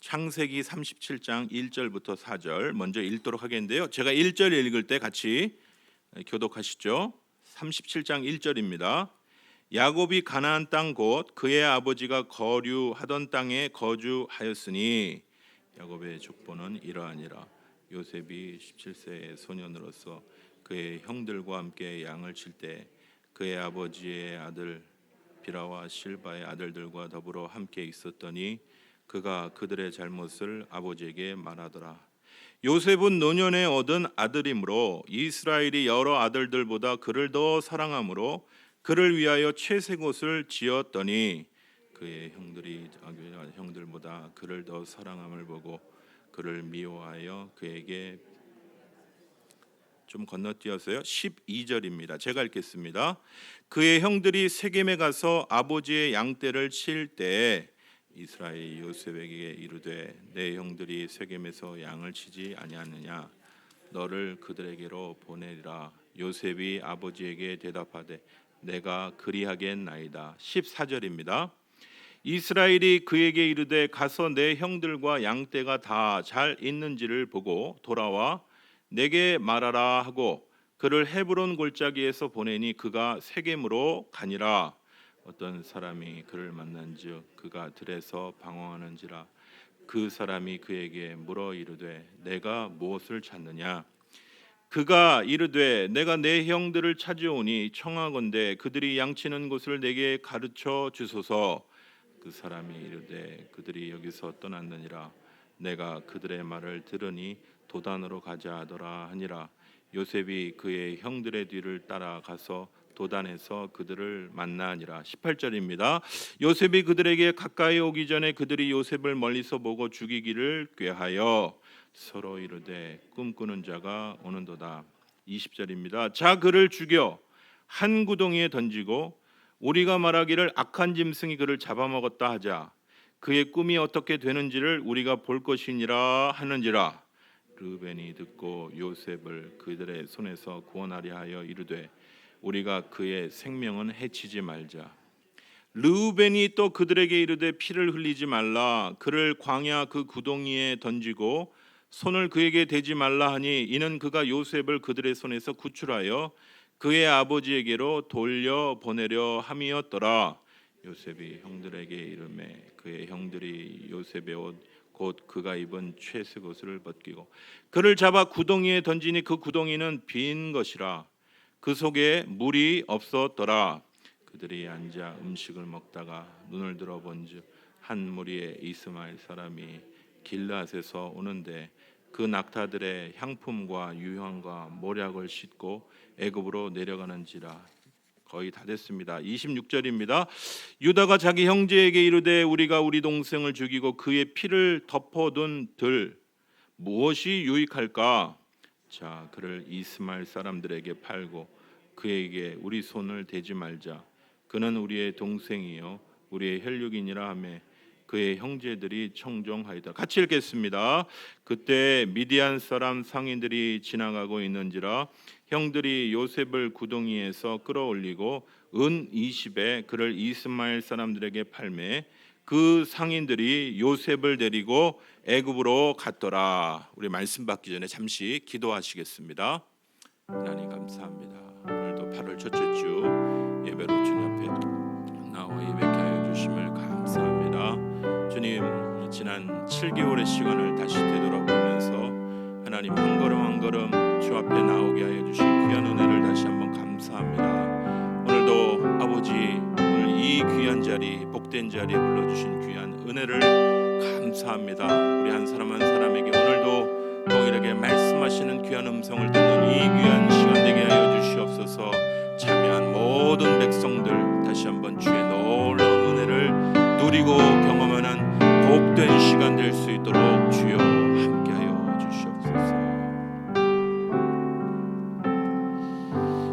창세기 37장 1절부터 4절 먼저 읽도록 하겠는데요. 제가 1절 읽을 때 같이 교독하시죠. 37장 1절입니다. 야곱이 가나안 땅 곧 그의 아버지가 거류하던 땅에 거주하였으니 야곱의 족보는 이러하니라. 요셉이 17세의 소년으로서 그의 형들과 함께 양을 칠 때 그의 아버지의 아들 비라와 실바의 아들들과 더불어 함께 있었더니 그가 그들의 잘못을 아버지에게 말하더라. 요셉은 노년에 얻은 아들이므로 이스라엘이 여러 아들들보다 그를 더 사랑하므로 그를 위하여 채색옷을 지었더니 그의 형들보다 그를 더 사랑함을 보고 그를 미워하여 그에게 좀 건너뛰어서요. 12절입니다. 제가 읽겠습니다. 그의 형들이 세겜에 가서 아버지의 양떼를 칠 때 이스라엘이 요셉에게 이르되 내 형들이 세겜에서 양을 치지 아니하느냐 너를 그들에게로 보내리라. 요셉이 아버지에게 대답하되 내가 그리하겠나이다. 14절입니다. 이스라엘이 그에게 이르되 가서 내 형들과 양떼가 다 잘 있는지를 보고 돌아와 내게 말하라 하고 그를 헤브론 골짜기에서 보내니 그가 세겜으로 가니라. 어떤 사람이 그를 만난즉 그가 들에서 방황하는지라. 그 사람이 그에게 물어 이르되 내가 무엇을 찾느냐. 그가 이르되 내가 내 형들을 찾아오니 청하건대 그들이 양치는 곳을 내게 가르쳐 주소서. 그 사람이 이르되 그들이 여기서 떠났느니라. 내가 그들의 말을 들으니 도단으로 가자 하더라 하니라. 요셉이 그의 형들의 뒤를 따라가서 도단에서 그들을 만나니라. 18절입니다. 요셉이 그들에게 가까이 오기 전에 그들이 요셉을 멀리서 보고 죽이기를 꾀하여 서로 이르되 꿈꾸는 자가 오는도다. 20절입니다. 자 그를 죽여 한 구덩이에 던지고 우리가 말하기를 악한 짐승이 그를 잡아먹었다 하자. 그의 꿈이 어떻게 되는지를 우리가 볼 것이니라 하는지라. 르벤이 듣고 요셉을 그들의 손에서 구원하려 하여 이르되 우리가 그의 생명은 해치지 말자. 르벤이 또 그들에게 이르되 피를 흘리지 말라. 그를 광야 그 구덩이에 던지고 손을 그에게 대지 말라 하니 이는 그가 요셉을 그들의 손에서 구출하여 그의 아버지에게로 돌려 보내려 함이었더라. 요셉이 형들에게 이르매 그의 형들이 요셉의 옷 곧 그가 입은 채색옷을 벗기고 그를 잡아 구덩이에 던지니 그 구덩이는 빈 것이라. 그 속에 물이 없었더라. 그들이 앉아 음식을 먹다가 눈을 들어 본즉 한 무리의 이스마엘 사람이 길르앗에서 오는데 그 낙타들의 향품과 유향과 모략을 싣고 애굽으로 내려가는지라. 거의 다 됐습니다. 26절입니다. 유다가 자기 형제에게 이르되 우리가 우리 동생을 죽이고 그의 피를 덮어둔 들 무엇이 유익할까? 자 그를 이스마엘 사람들에게 팔고 그에게 우리 손을 대지 말자. 그는 우리의 동생이요 우리의 혈육이니라 하매 그의 형제들이 청종하이다. 같이 읽겠습니다. 그때 미디안 사람 상인들이 지나가고 있는지라 형들이 요셉을 구덩이에서 끌어올리고 은 20에 그를 이스마엘 사람들에게 팔매 그 상인들이 요셉을 데리고 애굽으로 갔더라. 우리 말씀 받기 전에 잠시 기도하시겠습니다. 하나님 감사합니다. 오늘도 8월 첫째 주 예배로 주님 앞에 나와 예배케 하여 주심을 감사합니다. 주님 지난 7개월의 시간을 다시 되돌아보면서 하나님 한 걸음 한 걸음 주 앞에 나오게 하여 주신 귀한 은혜를 다시 한번 감사합니다. 오늘도 아버지 오늘 이 귀한 자리 복된 자리에 불러주신 귀한 은혜를 감사합니다. 우리 한 사람 한 사람에게 오늘도 동일하게 말씀하시는 귀한 음성을 듣는 이 귀한 시간 되게 하여 주시옵소서. 참여한 모든 백성들 다시 한번 주의 놀라운 은혜를 누리고 경험하는 복된 시간 될 수 있도록 주여 함께하여 주시옵소서.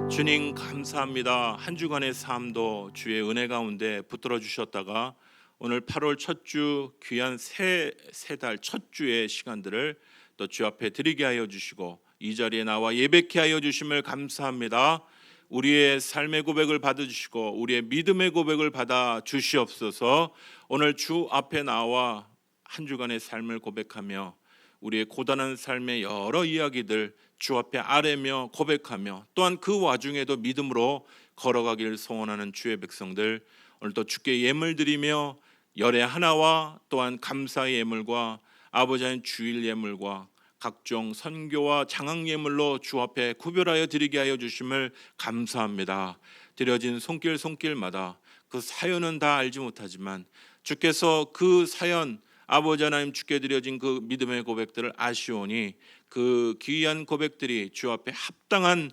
주님 감사합니다. 한 주간의 삶도 주의 은혜 가운데 붙들어 주셨다가 오늘 8월 첫 주 귀한 세 달 첫 주의 시간들을 또 주 앞에 드리게 하여 주시고 이 자리에 나와 예배케 하여 주심을 감사합니다. 우리의 삶의 고백을 받아주시고 우리의 믿음의 고백을 받아 주시옵소서. 오늘 주 앞에 나와 한 주간의 삶을 고백하며 우리의 고단한 삶의 여러 이야기들 주 앞에 아뢰며 고백하며 또한 그 와중에도 믿음으로 걸어가기를 소원하는 주의 백성들, 오늘도 주께 예물 드리며 열의 하나와 또한 감사의 예물과 아버지 하나님 주일 예물과 각종 선교와 장학 예물로 주 앞에 구별하여 드리게 하여 주심을 감사합니다. 드려진 손길마다 그 사연은 다 알지 못하지만 주께서 그 사연 아버지 하나님 주께 드려진 그 믿음의 고백들을 아시오니 그 귀한 고백들이 주 앞에 합당한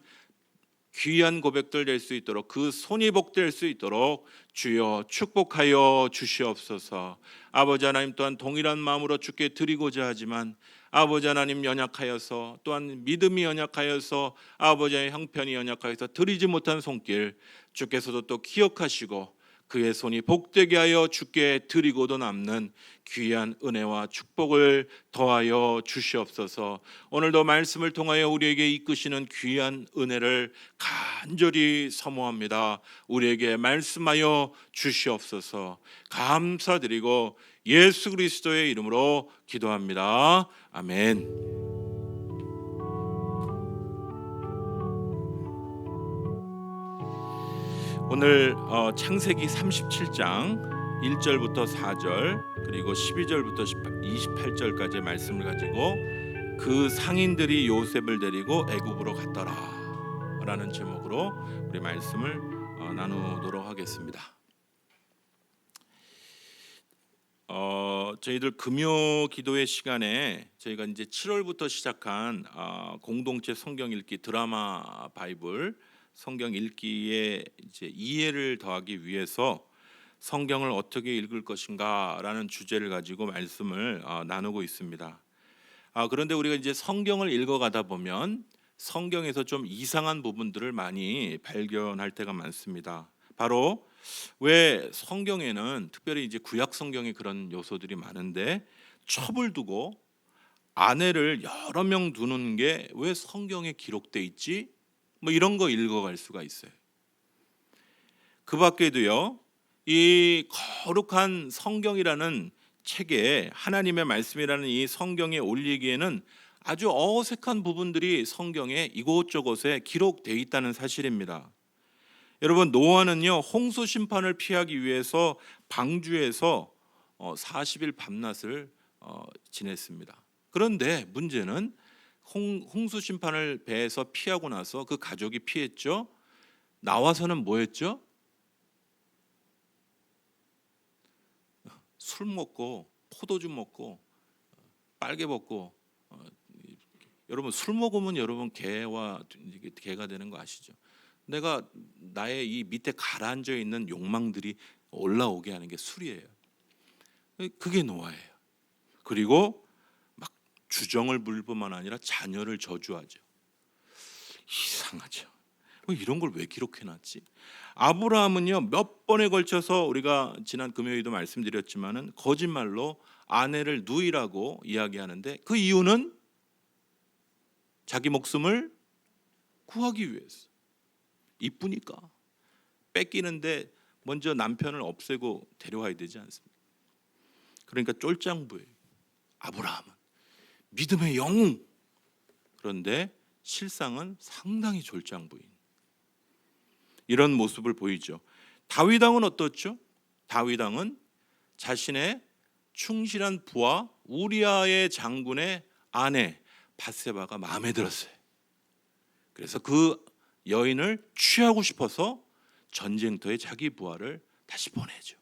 귀한 고백들 될 수 있도록 그 손이 복될 수 있도록 주여 축복하여 주시옵소서. 아버지 하나님 또한 동일한 마음으로 주께 드리고자 하지만 아버지 하나님 연약하여서 또한 믿음이 연약하여서 아버지 하나님 형편이 연약하여서 드리지 못한 손길 주께서도 또 기억하시고 그의 손이 복되게 하여 주께 드리고도 남는 귀한 은혜와 축복을 더하여 주시옵소서. 오늘도 말씀을 통하여 우리에게 이끄시는 귀한 은혜를 간절히 사모합니다. 우리에게 말씀하여 주시옵소서. 감사드리고 예수 그리스도의 이름으로 기도합니다. 아멘. 오늘 창세기 37장 1절부터 4절 그리고 12절부터 28절까지의 말씀을 가지고 그 상인들이 요셉을 데리고 애굽으로 갔더라 라는 제목으로 우리 말씀을 나누도록 하겠습니다. 저희들 금요 기도회 시간에 저희가 이제 7월부터 시작한 공동체 성경 읽기 드라마 바이블 성경 읽기에 이제 이해를 더하기 위해서 성경을 어떻게 읽을 것인가라는 주제를 가지고 말씀을 나누고 있습니다. 그런데 우리가 이제 성경을 읽어가다 보면 성경에서 좀 이상한 부분들을 많이 발견할 때가 많습니다. 바로 왜 성경에는 특별히 이제 구약 성경에 그런 요소들이 많은데 첩을 두고 아내를 여러 명 두는 게 왜 성경에 기록돼 있지? 뭐 이런 거 읽어갈 수가 있어요. 그 밖에도요, 이 거룩한 성경이라는 책에 하나님의 말씀이라는 이 성경에 올리기에는 아주 어색한 부분들이 성경에 이곳저곳에 기록되어 있다는 사실입니다. 여러분, 노아는요 홍수 심판을 피하기 위해서 방주에서 40일 밤낮을 지냈습니다. 그런데 문제는 홍수 심판을 배에서 피하고 나서 그 가족이 피했죠. 나와서는 뭐 했죠? 술 먹고 포도주 먹고 빨개 먹고 여러분 술 먹으면 여러분 개가 되는 거 아시죠? 내가 나의 이 밑에 가라앉아 있는 욕망들이 올라오게 하는 게 술이에요. 그게 노아예요. 그리고 막 주정을 부릴 뿐만 아니라 자녀를 저주하죠. 이상하죠. 이런 걸 왜 기록해놨지? 아브라함은요 몇 번에 걸쳐서 우리가 지난 금요일도 말씀드렸지만은 거짓말로 아내를 누이라고 이야기하는데 그 이유는 자기 목숨을 구하기 위해서. 이쁘니까 뺏기는데 먼저 남편을 없애고 데려와야 되지 않습니까? 그러니까 쫄짱부예요. 아브라함은 믿음의 영웅. 그런데 실상은 상당히 졸짱부인 이런 모습을 보이죠. 다윗 왕은 어떻죠? 다윗 왕은 자신의 충실한 부하 우리아의 장군의 아내 밧세바가 마음에 들었어요. 그래서 그 여인을 취하고 싶어서 전쟁터에 자기 부하를 다시 보내죠.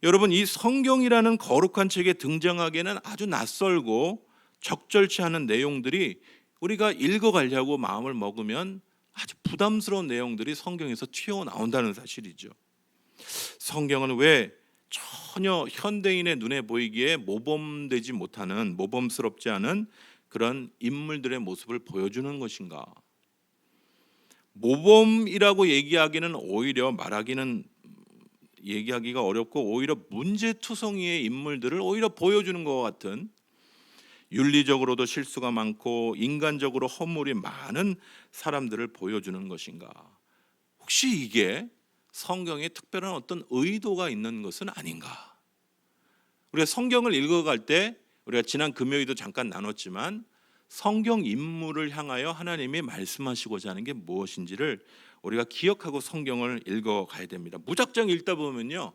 여러분, 이 성경이라는 거룩한 책에 등장하기에는 아주 낯설고 적절치 않은 내용들이 우리가 읽어가려고 마음을 먹으면 아주 부담스러운 내용들이 성경에서 튀어나온다는 사실이죠. 성경은 왜 전혀 현대인의 눈에 보이기에 모범되지 못하는 모범스럽지 않은 그런 인물들의 모습을 보여주는 것인가? 모범이라고 얘기하기는 오히려 얘기하기가 어렵고 오히려 문제투성이의 인물들을 오히려 보여주는 것 같은 윤리적으로도 실수가 많고 인간적으로 허물이 많은 사람들을 보여주는 것인가? 혹시 이게 성경에 특별한 어떤 의도가 있는 것은 아닌가? 우리가 성경을 읽어갈 때 우리가 지난 금요일도 잠깐 나눴지만 성경 인물을 향하여 하나님이 말씀하시고자 하는 게 무엇인지를 우리가 기억하고 성경을 읽어가야 됩니다. 무작정 읽다 보면요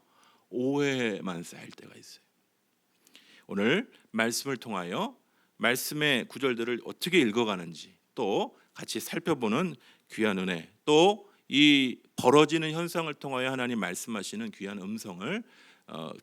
오해만 쌓일 때가 있어요. 오늘 말씀을 통하여 말씀의 구절들을 어떻게 읽어가는지 또 같이 살펴보는 귀한 은혜, 또 이 벌어지는 현상을 통하여 하나님 말씀하시는 귀한 음성을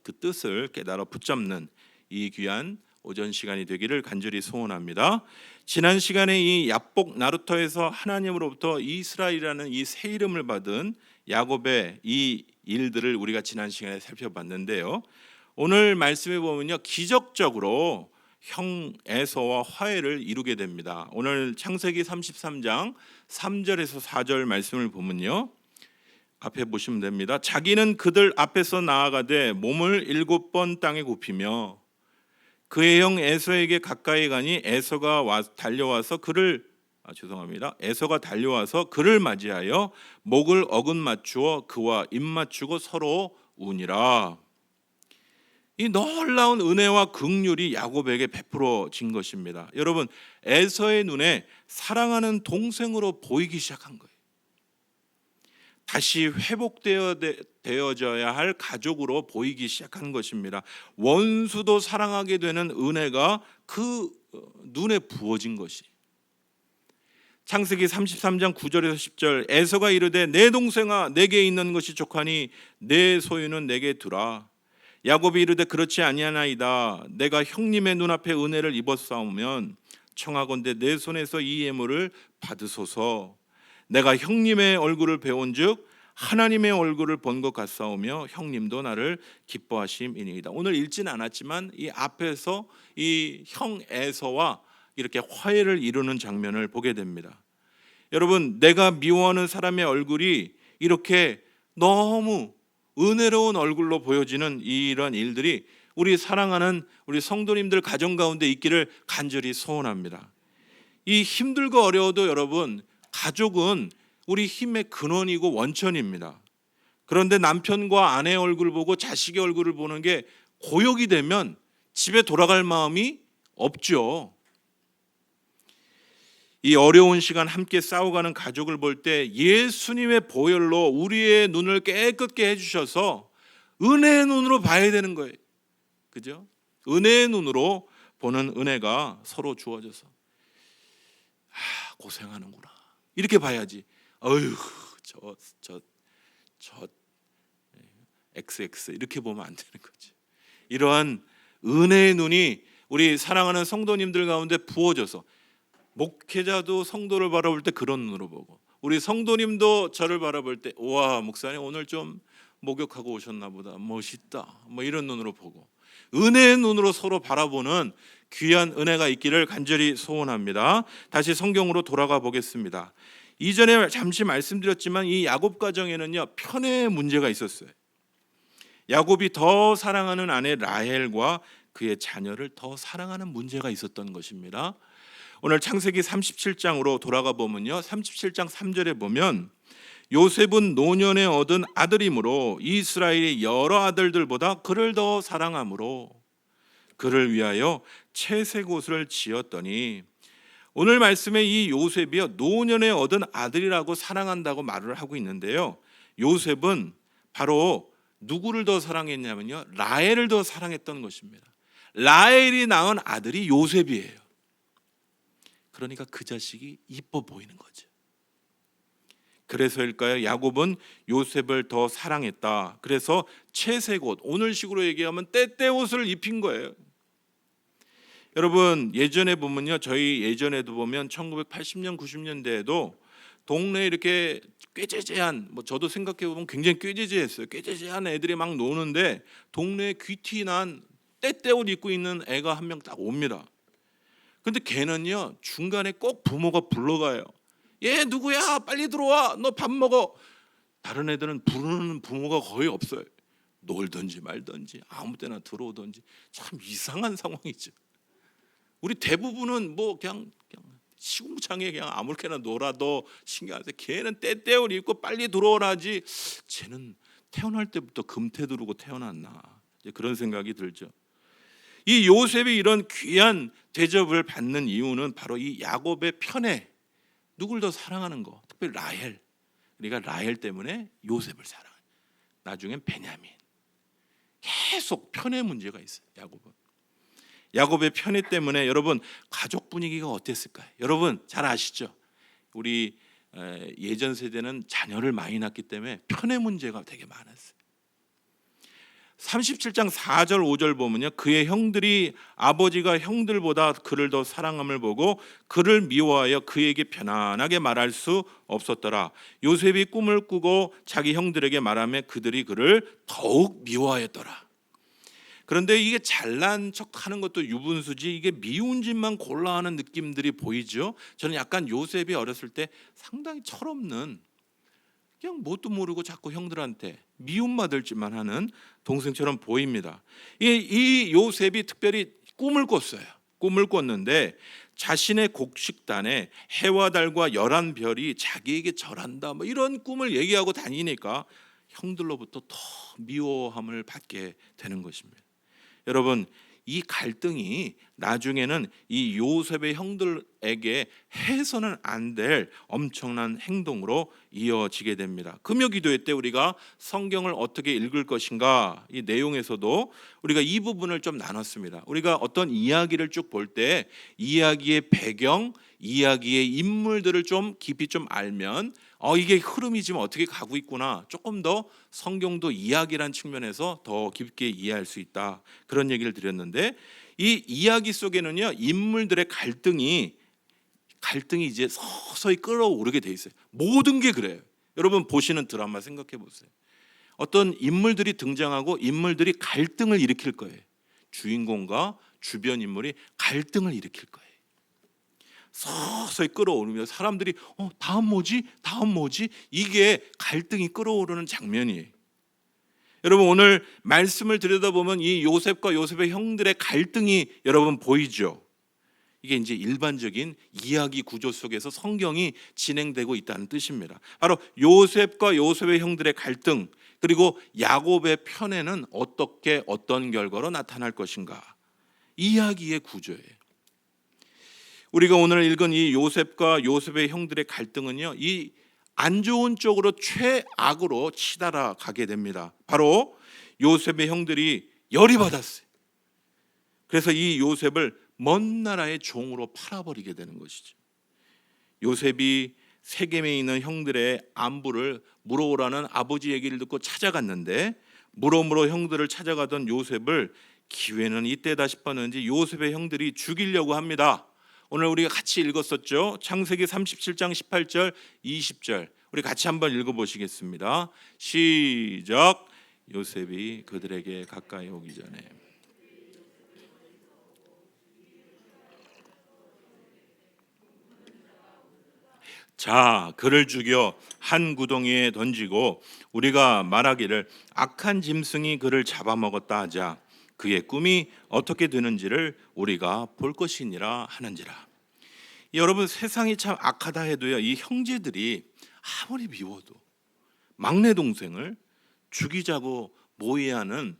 그 뜻을 깨달아 붙잡는 이 귀한 오전 시간이 되기를 간절히 소원합니다. 지난 시간에 이 야복 나루터에서 하나님으로부터 이스라엘이라는 이 새 이름을 받은 야곱의 이 일들을 우리가 지난 시간에 살펴봤는데요. 오늘 말씀에 보면요 기적적으로 형 에서와 화해를 이루게 됩니다. 오늘 창세기 33장 3절에서 4절 말씀을 보면요 앞에 보시면 됩니다. 자기는 그들 앞에서 나아가되 몸을 7번 땅에 굽히며 그의 형 에서에게 가까이 가니 에서가 달려와서 그를 맞이하여 목을 어긋 맞추어 그와 입 맞추고 서로 우니라. 이 놀라운 은혜와 긍휼이 야곱에게 베풀어진 것입니다. 여러분, 에서의 눈에 사랑하는 동생으로 보이기 시작한 거예요. 다시 회복되어져야 할 가족으로 보이기 시작한 것입니다. 원수도 사랑하게 되는 은혜가 그 눈에 부어진 것이. 창세기 33장 9절에서 10절 에서가 이르되 내 동생아 내게 있는 것이 족하니 내 소유는 내게 두라. 야곱이 이르되 그렇지 아니하나이다. 내가 형님의 눈앞에 은혜를 입었사오면 청하건대 내 손에서 이 예물을 받으소서. 내가 형님의 얼굴을 배운즉 하나님의 얼굴을 본 것 같사오며 형님도 나를 기뻐하심이니이다. 오늘 읽지는 않았지만 이 앞에서 이 형 에서와 이렇게 화해를 이루는 장면을 보게 됩니다. 여러분, 내가 미워하는 사람의 얼굴이 이렇게 너무 은혜로운 얼굴로 보여지는 이런 일들이 우리 사랑하는 우리 성도님들 가정 가운데 있기를 간절히 소원합니다. 이 힘들고 어려워도 여러분, 가족은 우리 힘의 근원이고 원천입니다. 그런데 남편과 아내 얼굴 보고 자식의 얼굴을 보는 게 고역이 되면 집에 돌아갈 마음이 없죠. 이 어려운 시간 함께 싸워가는 가족을 볼 때 예수님의 보혈로 우리의 눈을 깨끗게 해주셔서 은혜의 눈으로 봐야 되는 거예요. 그죠? 은혜의 눈으로 보는 은혜가 서로 주어져서 고생하는구나 이렇게 봐야지. 어휴 저 XX 이렇게 보면 안 되는 거지. 이러한 은혜의 눈이 우리 사랑하는 성도님들 가운데 부어져서 목회자도 성도를 바라볼 때 그런 눈으로 보고 우리 성도님도 저를 바라볼 때 와 목사님 오늘 좀 목욕하고 오셨나 보다 멋있다 뭐 이런 눈으로 보고 은혜의 눈으로 서로 바라보는 귀한 은혜가 있기를 간절히 소원합니다. 다시 성경으로 돌아가 보겠습니다. 이전에 잠시 말씀드렸지만 이 야곱 가정에는요 편애의 문제가 있었어요. 야곱이 더 사랑하는 아내 라헬과 그의 자녀를 더 사랑하는 문제가 있었던 것입니다. 오늘 창세기 37장으로 돌아가 보면요 37장 3절에 보면 요셉은 노년에 얻은 아들이므로 이스라엘의 여러 아들들보다 그를 더 사랑함으로 그를 위하여 채색 옷을 지었더니 오늘 말씀에 이 요셉이요 노년에 얻은 아들이라고 사랑한다고 말을 하고 있는데요 요셉은 바로 누구를 더 사랑했냐면요 라헬을 더 사랑했던 것입니다. 라헬이 낳은 아들이 요셉이에요. 그러니까 그 자식이 이뻐 보이는 거죠. 그래서일까요? 야곱은 요셉을 더 사랑했다. 그래서 채색 옷, 오늘식으로 얘기하면 때때 옷을 입힌 거예요. 여러분 예전에 보면요, 저희 예전에도 보면 1980년, 90년대에도 동네에 이렇게 꾀재재한, 저도 생각해 보면 굉장히 꾀재재했어요. 꾀재재한 애들이 막 노는데 동네에 귀티 난 때때 옷 입고 있는 애가 한 명 딱 옵니다. 근데 걔는요 중간에 꼭 부모가 불러가요. 얘 누구야? 빨리 들어와. 너 밥 먹어. 다른 애들은 부르는 부모가 거의 없어요. 놀든지 말든지 아무 때나 들어오든지 참 이상한 상황이죠. 우리 대부분은 그냥 시궁창에 그냥 아무렇게나 놀아도 신경 안 써. 걔는 때때옷 입고 빨리 들어오라지. 쟤는 태어날 때부터 금태 두르고 태어났나. 이제 그런 생각이 들죠. 이 요셉이 이런 귀한 대접을 받는 이유는 바로 이 야곱의 편에 누굴 더 사랑하는 거, 특별히 라헬. 그러니까 라헬 때문에 요셉을 사랑해요. 나중엔 베냐민. 계속 편의 문제가 있어요. 야곱의 편의 때문에 여러분 가족 분위기가 어땠을까요? 여러분 잘 아시죠? 우리 예전 세대는 자녀를 많이 낳기 때문에 편의 문제가 되게 많았어요. 37장 4절 5절 보면요, 그의 형들이 아버지가 형들보다 그를 더 사랑함을 보고 그를 미워하여 그에게 편안하게 말할 수 없었더라. 요셉이 꿈을 꾸고 자기 형들에게 말하며 그들이 그를 더욱 미워하였더라. 그런데 이게 잘난 척하는 것도 유분수지 이게 미운 짓만 골라하는 느낌들이 보이죠. 저는 약간 요셉이 어렸을 때 상당히 철없는, 그냥 뭣도 모르고 자꾸 형들한테 미움받을 짓만 하는 동생처럼 보입니다. 이 요셉이 특별히 꿈을 꿨어요. 꿈을 꿨는데 자신의 곡식단에 해와 달과 11별이 자기에게 절한다, 뭐 이런 꿈을 얘기하고 다니니까 형들로부터 더 미워함을 받게 되는 것입니다. 여러분, 이 갈등이 나중에는 이 요셉의 형들에게 해서는 안 될 엄청난 행동으로 이어지게 됩니다. 금요 기도회 때 우리가 성경을 어떻게 읽을 것인가, 이 내용에서도 우리가 이 부분을 좀 나눴습니다. 우리가 어떤 이야기를 쭉 볼 때 이야기의 배경, 이야기의 인물들을 좀 깊이 좀 알면 이게 흐름이 지금 어떻게 가고 있구나, 조금 더 성경도 이야기란 측면에서 더 깊게 이해할 수 있다, 그런 얘기를 드렸는데, 이 이야기 속에는요 인물들의 갈등이 이제 서서히 끌어오르게 돼 있어요. 모든 게 그래요. 여러분 보시는 드라마 생각해 보세요. 어떤 인물들이 등장하고 인물들이 갈등을 일으킬 거예요. 주인공과 주변 인물이 갈등을 일으킬 거예요. 서서히 끌어오르며 사람들이 다음 뭐지? 이게 갈등이 끌어오르는 장면이에요. 여러분 오늘 말씀을 들여다보면 이 요셉과 요셉의 형들의 갈등이 여러분 보이죠? 이게 이제 일반적인 이야기 구조 속에서 성경이 진행되고 있다는 뜻입니다. 바로 요셉과 요셉의 형들의 갈등, 그리고 야곱의 편에는 어떤 결과로 나타날 것인가, 이야기의 구조예요. 우리가 오늘 읽은 이 요셉과 요셉의 형들의 갈등은요, 이 안 좋은 쪽으로 최악으로 치달아 가게 됩니다. 바로 요셉의 형들이 열이 받았어요. 그래서 이 요셉을 먼 나라의 종으로 팔아버리게 되는 것이죠. 요셉이 세겜에 있는 형들의 안부를 물어오라는 아버지 얘기를 듣고 찾아갔는데, 물어 형들을 찾아가던 요셉을 기회는 이때다 싶었는지 요셉의 형들이 죽이려고 합니다. 오늘 우리가 같이 읽었었죠. 창세기 37장 18절 20절 우리 같이 한번 읽어보시겠습니다. 시작. 요셉이 그들에게 가까이 오기 전에 자, 그를 죽여 한 구덩이에 던지고 우리가 말하기를 악한 짐승이 그를 잡아먹었다 하자. 그의 꿈이 어떻게 되는지를 우리가 볼 것이니라 하는지라. 여러분 세상이 참 악하다 해도요, 이 형제들이 아무리 미워도 막내 동생을 죽이자고 모의하는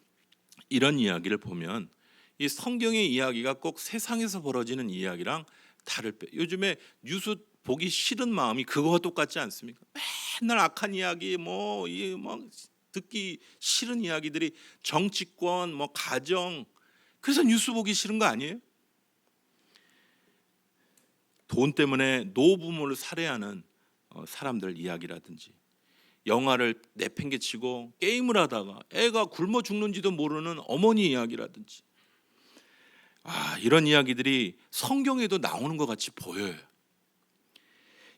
이런 이야기를 보면 이 성경의 이야기가 꼭 세상에서 벌어지는 이야기랑 다를 때, 요즘에 뉴스 보기 싫은 마음이 그거와 똑같지 않습니까? 맨날 악한 이야기, 듣기 싫은 이야기들이 정치권, 가정, 그래서 뉴스 보기 싫은 거 아니에요? 돈 때문에 노부모를 살해하는 사람들 이야기라든지, 영화를 내팽개치고 게임을 하다가 애가 굶어 죽는지도 모르는 어머니 이야기라든지, 이런 이야기들이 성경에도 나오는 것 같이 보여요.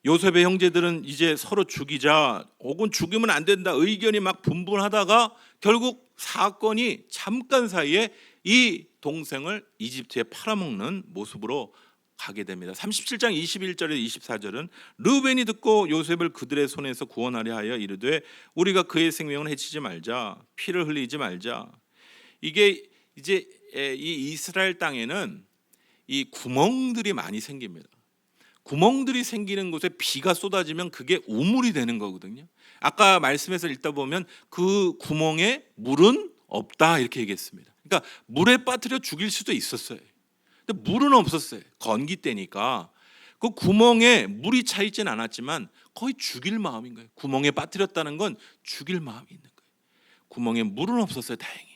요셉의 형제들은 이제 서로 죽이자, 혹은 죽이면 안 된다, 의견이 막 분분하다가 결국 사건이 잠깐 사이에 이 동생을 이집트에 팔아먹는 모습으로 가게 됩니다. 37장 21절에 24절은 르우벤이 듣고 요셉을 그들의 손에서 구원하려 하여 이르되 우리가 그의 생명을 해치지 말자, 피를 흘리지 말자. 이게 이제 이 이스라엘 땅에는 이 구멍들이 많이 생깁니다. 구멍들이 생기는 곳에 비가 쏟아지면 그게 우물이 되는 거거든요. 아까 말씀에서 읽다 보면 그 구멍에 물은 없다 이렇게 얘기했습니다. 그러니까 물에 빠뜨려 죽일 수도 있었어요. 근데 물은 없었어요. 건기 때니까. 그 구멍에 물이 차 있지는 않았지만 거의 죽일 마음인 거예요. 구멍에 빠뜨렸다는 건 죽일 마음이 있는 거예요. 구멍에 물은 없었어요. 다행히.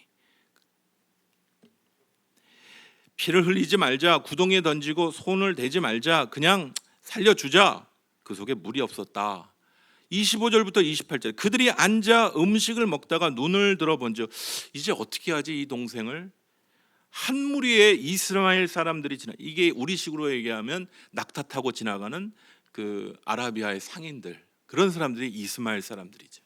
피를 흘리지 말자, 구덩이에 던지고 손을 대지 말자, 그냥 살려주자. 그 속에 물이 없었다. 25절부터 28절, 그들이 앉아 음식을 먹다가 눈을 들어본즉 이제 어떻게 하지 이 동생을. 한 무리의 이스라엘 사람들이 이게 우리식으로 얘기하면 낙타 타고 지나가는 그 아라비아의 상인들, 그런 사람들이 이스마엘 사람들이죠.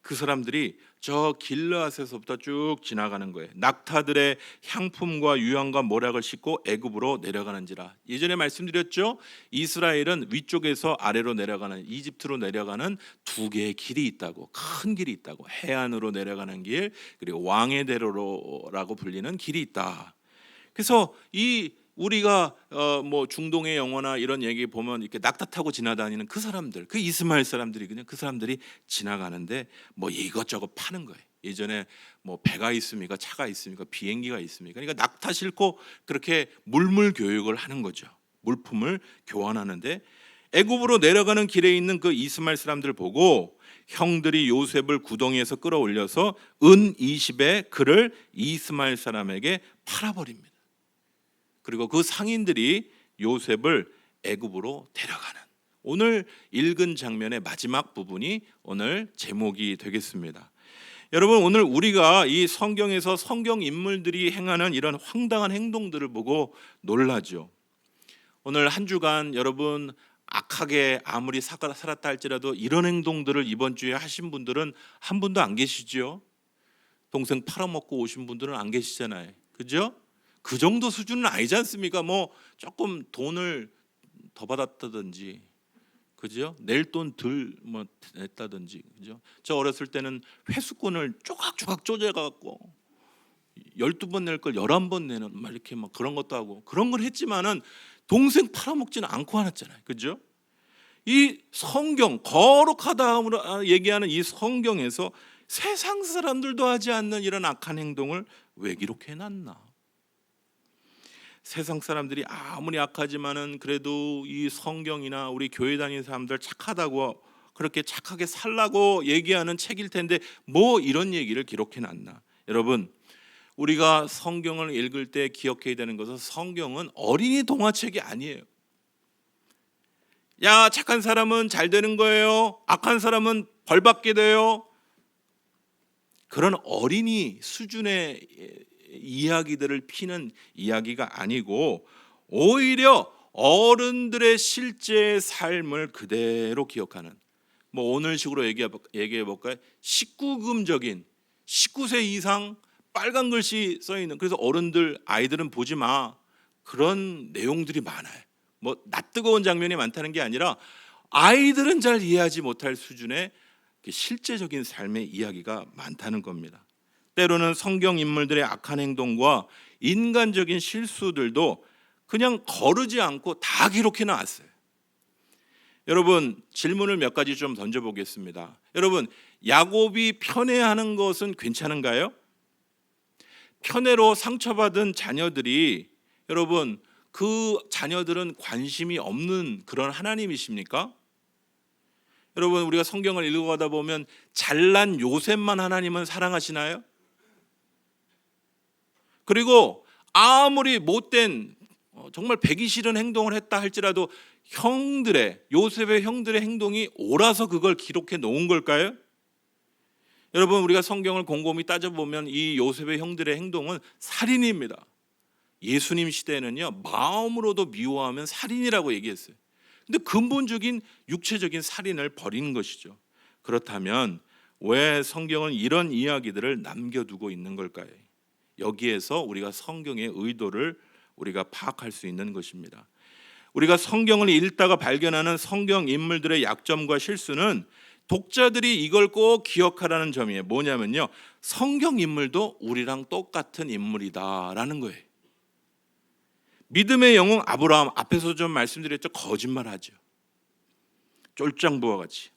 그 사람들이 저 길르앗에서부터 쭉 지나가는 거예요. 낙타들의 향품과 유향과 모략을 싣고 애굽으로 내려가는지라. 예전에 말씀드렸죠. 이스라엘은 위쪽에서 아래로 내려가는, 이집트로 내려가는 두 개의 길이 있다고, 큰 길이 있다고. 해안으로 내려가는 길, 그리고 왕의 대로라고 불리는 길이 있다. 그래서 이 우리가 뭐 중동의 영화나 이런 얘기 보면 이렇게 낙타 타고 지나다니는 그 사람들, 그 이스마엘 사람들이 그냥 그 사람들이 지나가는데 뭐 이것저것 파는 거예요. 예전에 뭐 배가 있습니까, 차가 있습니까, 비행기가 있습니까? 그러니까 낙타 싣고 그렇게 물물 교육을 하는 거죠. 물품을 교환하는데 애굽으로 내려가는 길에 있는 그 이스마엘 사람들 보고 형들이 요셉을 구덩이에서 끌어올려서 은 20에 그를 이스마엘 사람에게 팔아버립니다. 그리고 그 상인들이 요셉을 애굽으로 데려가는, 오늘 읽은 장면의 마지막 부분이 오늘 제목이 되겠습니다. 여러분, 오늘 우리가 이 성경에서 성경 인물들이 행하는 이런 황당한 행동들을 보고 놀라죠. 오늘 한 주간 여러분 악하게 아무리 살았다 할지라도 이런 행동들을 이번 주에 하신 분들은 한 분도 안 계시죠. 동생 팔아먹고 오신 분들은 안 계시잖아요. 그죠? 그 정도 수준은 아니지 않습니까? 뭐 조금 돈을 더 받았다든지, 그죠? 낼 돈 덜 뭐 냈다든지, 그죠? 저 어렸을 때는 회수권을 조각조각 쪼개갖고 12번 낼 걸 11번 내는 막 이렇게 막 그런 것도 하고 그런 걸 했지만은 동생 팔아먹지는 않고 하았잖아요. 그죠? 이 성경, 거룩하다고 얘기하는 이 성경에서 세상 사람들도 하지 않는 이런 악한 행동을 왜 기록해놨나? 세상 사람들이 아무리 악하지만은 그래도 이 성경이나 우리 교회 다니는 사람들 착하다고, 그렇게 착하게 살라고 얘기하는 책일 텐데 뭐 이런 얘기를 기록해놨나? 여러분, 우리가 성경을 읽을 때 기억해야 되는 것은 성경은 어린이 동화책이 아니에요. 야, 착한 사람은 잘 되는 거예요, 악한 사람은 벌 받게 돼요, 그런 어린이 수준의 이야기들을 피는 이야기가 아니고 오히려 어른들의 실제 삶을 그대로 기억하는, 뭐 오늘식으로 얘기해 볼까요? 19금적인 19세 이상 빨간 글씨 써 있는, 그래서 어른들 아이들은 보지 마, 그런 내용들이 많아요. 뭐 낯뜨거운 장면이 많다는 게 아니라 아이들은 잘 이해하지 못할 수준의 실제적인 삶의 이야기가 많다는 겁니다. 때로는 성경 인물들의 악한 행동과 인간적인 실수들도 그냥 거르지 않고 다 기록해 놨어요. 여러분, 질문을 몇 가지 좀 던져보겠습니다. 여러분, 야곱이 편애하는 것은 괜찮은가요? 편애로 상처받은 자녀들이, 여러분, 그 자녀들은 관심이 없는 그런 하나님이십니까? 여러분, 우리가 성경을 읽어가다 보면 잘난 요셉만 하나님은 사랑하시나요? 그리고 아무리 못된 정말 배기 싫은 행동을 했다 할지라도 요셉의 형들의 행동이 옳아서 그걸 기록해 놓은 걸까요? 여러분, 우리가 성경을 곰곰이 따져보면 이 요셉의 형들의 행동은 살인입니다. 예수님 시대에는요, 마음으로도 미워하면 살인이라고 얘기했어요. 근데 근본적인 육체적인 살인을 벌인 것이죠. 그렇다면 왜 성경은 이런 이야기들을 남겨두고 있는 걸까요? 여기에서 우리가 성경의 의도를 우리가 파악할 수 있는 것입니다. 우리가 성경을 읽다가 발견하는 성경 인물들의 약점과 실수는 독자들이 이걸 꼭 기억하라는 점이에요. 뭐냐면요, 성경 인물도 우리랑 똑같은 인물이다라는 거예요. 믿음의 영웅 아브라함, 앞에서 좀 말씀드렸죠. 거짓말하죠. 쫄장부와 같이.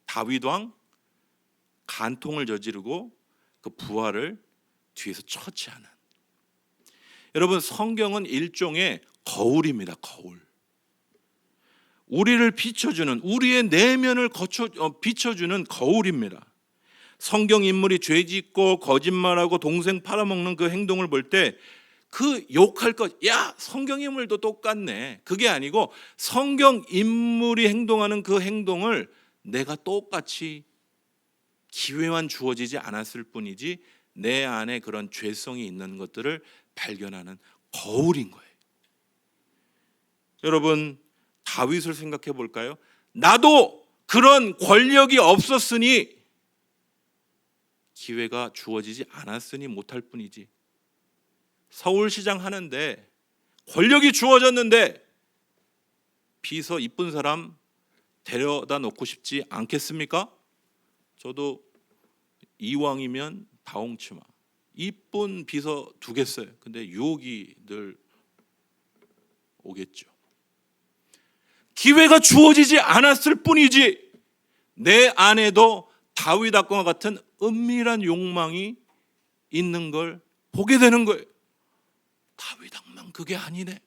다윗 왕 간통을 저지르고 그 부하를 뒤에서 처치하는. 여러분, 성경은 일종의 거울입니다. 거울. 우리를 비춰주는, 우리의 내면을 비춰주는 거울입니다. 성경 인물이 죄짓고 거짓말하고 동생 팔아먹는 그 행동을 볼 때 그 욕할 것, 야, 성경 인물도 똑같네, 그게 아니고 성경 인물이 행동하는 그 행동을 내가 똑같이 기회만 주어지지 않았을 뿐이지 내 안에 그런 죄성이 있는 것들을 발견하는 거울인 거예요. 여러분, 다윗을 생각해 볼까요? 나도 그런 권력이 없었으니, 기회가 주어지지 않았으니 못할 뿐이지, 서울시장 하는데 권력이 주어졌는데 비서 이쁜 사람 데려다 놓고 싶지 않겠습니까? 저도 이왕이면 다홍치마 이쁜 비서 두겠어요. 근데 유혹이 늘 오겠죠. 기회가 주어지지 않았을 뿐이지 내 안에도 다윗과 같은 은밀한 욕망이 있는 걸 보게 되는 거예요. 다윗만 그게 아니네.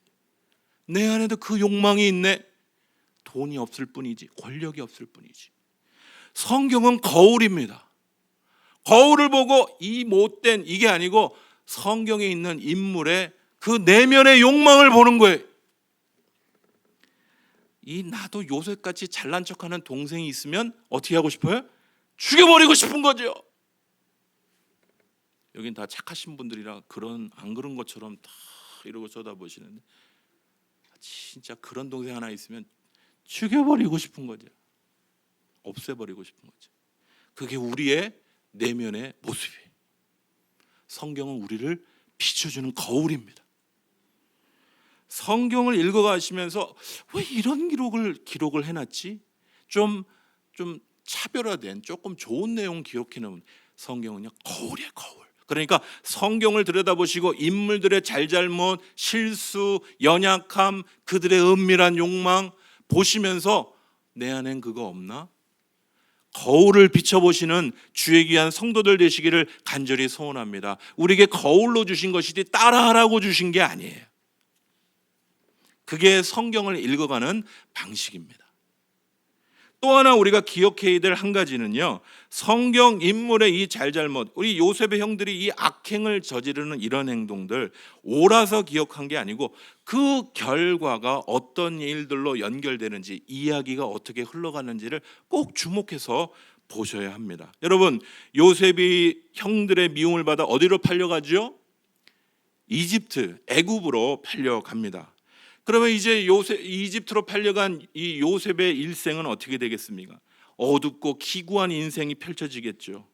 내 안에도 그 욕망이 있네. 돈이 없을 뿐이지, 권력이 없을 뿐이지. 성경은 거울입니다. 거울을 보고 이 못된, 이게 아니고 성경에 있는 인물의 그 내면의 욕망을 보는 거예요. 이 나도 요셉같이 잘난 척하는 동생이 있으면 어떻게 하고 싶어요? 죽여버리고 싶은 거죠. 여긴 다 착하신 분들이라 안 그런 것처럼 다 이러고 쳐다보시는데, 진짜 그런 동생 하나 있으면 죽여버리고 싶은 거죠. 없애버리고 싶은 거죠. 그게 우리의 내면의 모습이에요. 성경은 우리를 비춰주는 거울입니다. 성경을 읽어가시면서 왜 이런 기록을 해놨지? 좀 차별화된, 조금 좋은 내용 기록해놓은. 성경은요, 거울이에요, 거울. 그러니까 성경을 들여다보시고 인물들의 잘잘못, 실수, 연약함, 그들의 은밀한 욕망 보시면서 내 안엔 그거 없나? 거울을 비춰보시는 주의 귀한 성도들 되시기를 간절히 소원합니다. 우리에게 거울로 주신 것이지 따라하라고 주신 게 아니에요. 그게 성경을 읽어가는 방식입니다. 또 하나 우리가 기억해야 될 한 가지는요, 성경 인물의 이 잘잘못, 우리 요셉의 형들이 이 악행을 저지르는 이런 행동들 옳아서 기억한 게 아니고 그 결과가 어떤 일들로 연결되는지, 이야기가 어떻게 흘러가는지를 꼭 주목해서 보셔야 합니다. 여러분, 요셉이 형들의 미움을 받아 어디로 팔려가죠? 이집트, 애굽으로 팔려갑니다. 그러면 이제 이집트로 팔려간 이 요셉의 일생은 어떻게 되겠습니까? 어둡고 기구한 인생이 펼쳐지겠죠.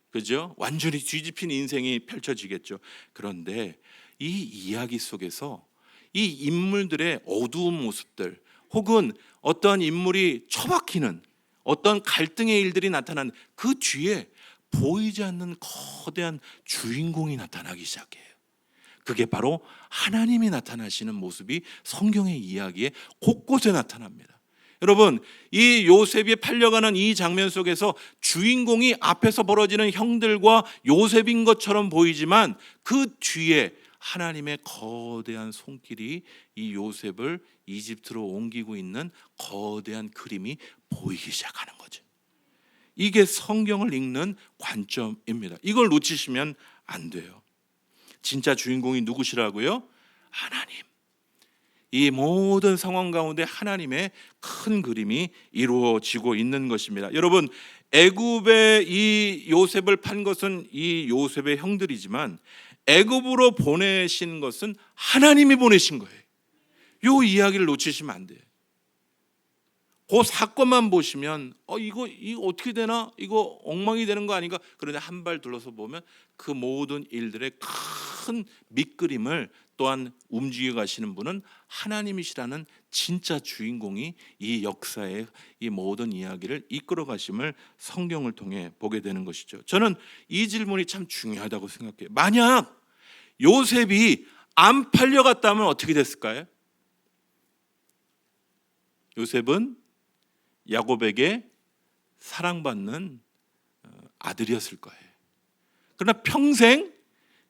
그죠? 완전히 뒤집힌 인생이 펼쳐지겠죠. 그런데 이 이야기 속에서 이 인물들의 어두운 모습들, 혹은 어떤 인물이 처박히는 어떤 갈등의 일들이 나타나는 그 뒤에 보이지 않는 거대한 주인공이 나타나기 시작해요. 그게 바로 하나님이 나타나시는 모습이 성경의 이야기에 곳곳에 나타납니다. 여러분, 이 요셉이 팔려가는 이 장면 속에서 주인공이 앞에서 벌어지는 형들과 요셉인 것처럼 보이지만 그 뒤에 하나님의 거대한 손길이 이 요셉을 이집트로 옮기고 있는 거대한 그림이 보이기 시작하는 거죠. 이게 성경을 읽는 관점입니다. 이걸 놓치시면 안 돼요. 진짜 주인공이 누구시라고요? 하나님. 이 모든 상황 가운데 하나님의 큰 그림이 이루어지고 있는 것입니다. 여러분, 애굽에 이 요셉을 판 것은 이 요셉의 형들이지만 애굽으로 보내신 것은 하나님이 보내신 거예요. 이 이야기를 놓치시면 안 돼요. 그 사건만 보시면 이거 어떻게 되나? 이거 엉망이 되는 거 아닌가? 그런데 한 발 둘러서 보면 그 모든 일들의 큰 밑그림을 또한 움직여 가시는 분은 하나님이시라는 진짜 주인공이 이 역사의 이 모든 이야기를 이끌어 가심을 성경을 통해 보게 되는 것이죠. 저는 이 질문이 참 중요하다고 생각해요. 만약 요셉이 안 팔려갔다면 어떻게 됐을까요? 요셉은 야곱에게 사랑받는 아들이었을 거예요. 그러나 평생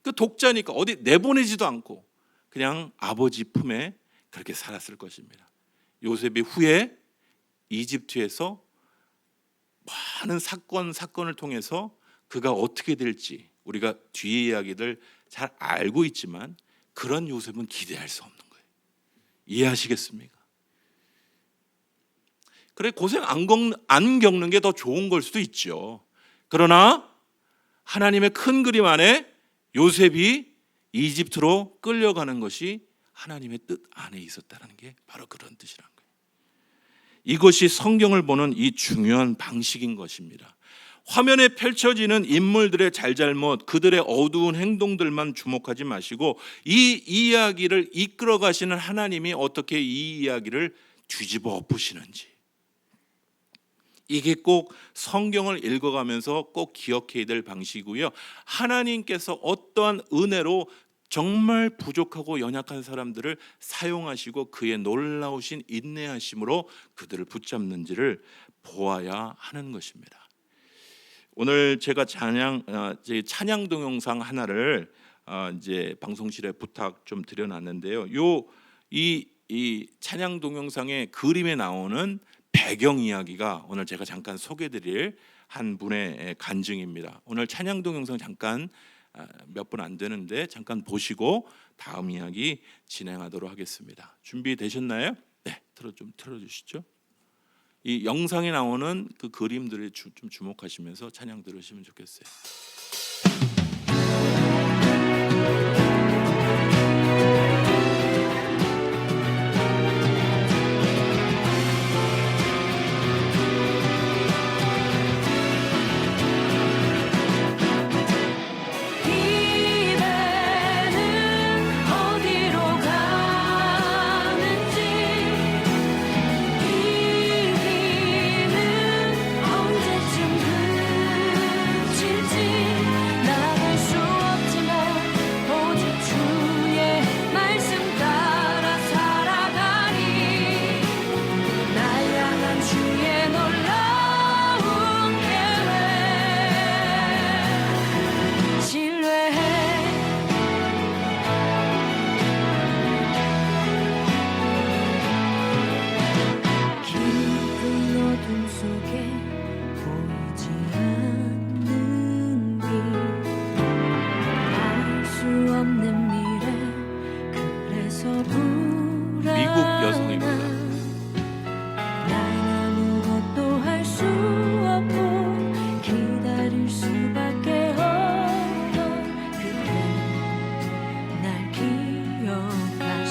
그 독자니까 어디 내보내지도 않고 그냥 아버지 품에 그렇게 살았을 것입니다. 요셉이 후에 이집트에서 많은 사건을 통해서 그가 어떻게 될지 우리가 뒤에 이야기들 잘 알고 있지만 그런 요셉은 기대할 수 없는 거예요. 이해하시겠습니까? 그래 고생 안 겪는 게 더 좋은 걸 수도 있죠. 그러나 하나님의 큰 그림 안에 요셉이 이집트로 끌려가는 것이 하나님의 뜻 안에 있었다는 게 바로 그런 뜻이란 거예요. 이것이 성경을 보는 이 중요한 방식인 것입니다. 화면에 펼쳐지는 인물들의 잘잘못, 그들의 어두운 행동들만 주목하지 마시고 이 이야기를 이끌어 가시는 하나님이 어떻게 이 이야기를 뒤집어 엎으시는지, 이게 꼭 성경을 읽어가면서 꼭 기억해야 될 방식이고요. 하나님께서 어떠한 은혜로 정말 부족하고 연약한 사람들을 사용하시고 그의 놀라우신 인내하심으로 그들을 붙잡는지를 보아야 하는 것입니다. 오늘 제가 찬양 동영상 하나를 이제 방송실에 부탁 좀 드려놨는데요. 이 찬양 동영상의 그림에 나오는 배경 이야기가 오늘 제가 잠깐 소개드릴 한 분의 간증입니다. 오늘 찬양 동영상 잠깐 몇 분 안 되는데 잠깐 보시고 다음 이야기 진행하도록 하겠습니다. 준비되셨나요? 네, 좀 틀어주시죠. 이 영상에 나오는 그 그림들을 좀 주목하시면서 찬양 들으시면 좋겠어요.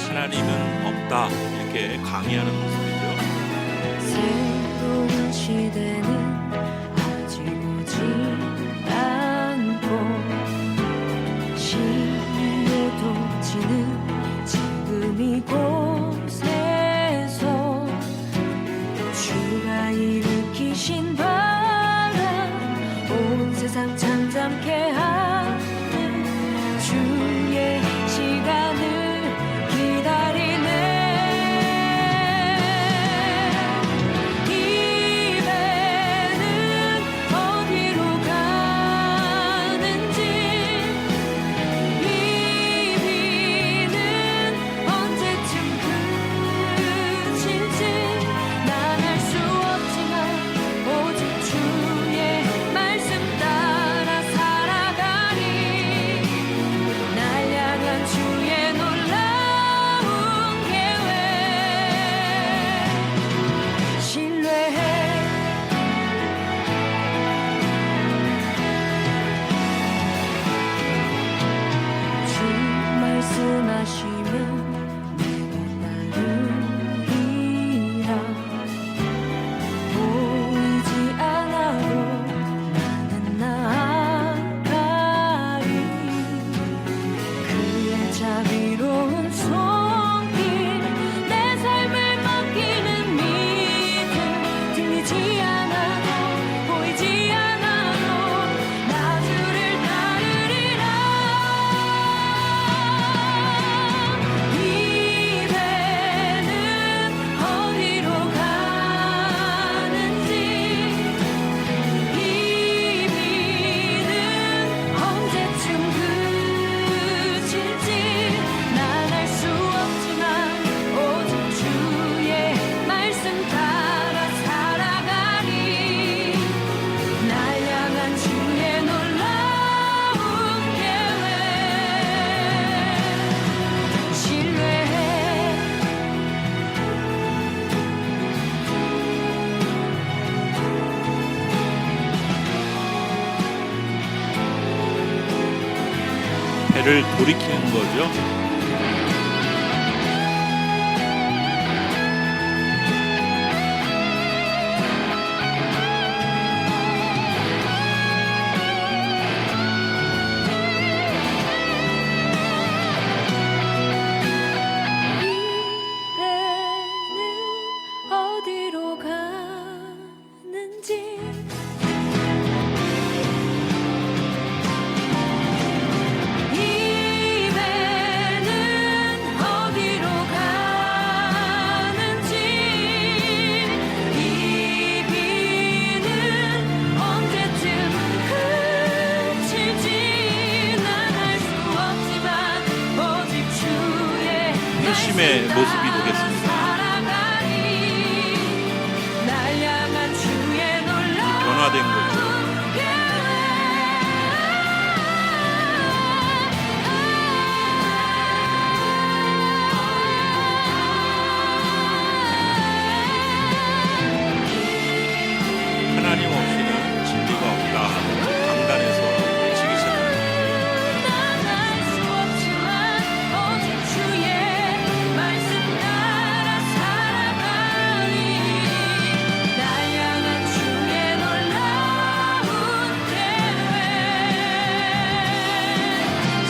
하나님은 없다 이렇게 강의하는 모습이죠. 새로운 시대는 아직 오지 않고 시위에 도치는 지금 이곳에서 주가 일으키신 바람 온 세상 잠잠케 하는 주의 시간을 기다리네. 돌이키는 거죠. 이제는 어디로 가는지 이제는 어디로 가는지 이 비는 언제쯤 그칠지 난 알 수 없지만 오직 주의 회심의 모습이 되겠습니다. 날 향한 주의 놀라운 변화된 거죠. 하나님 없이는 진리가 없다. 강단에서 외치기 시작합니다. 난 알 수 없지만 오직 주의 말씀 따라 살아가니 날 향한 주의 놀라운 계획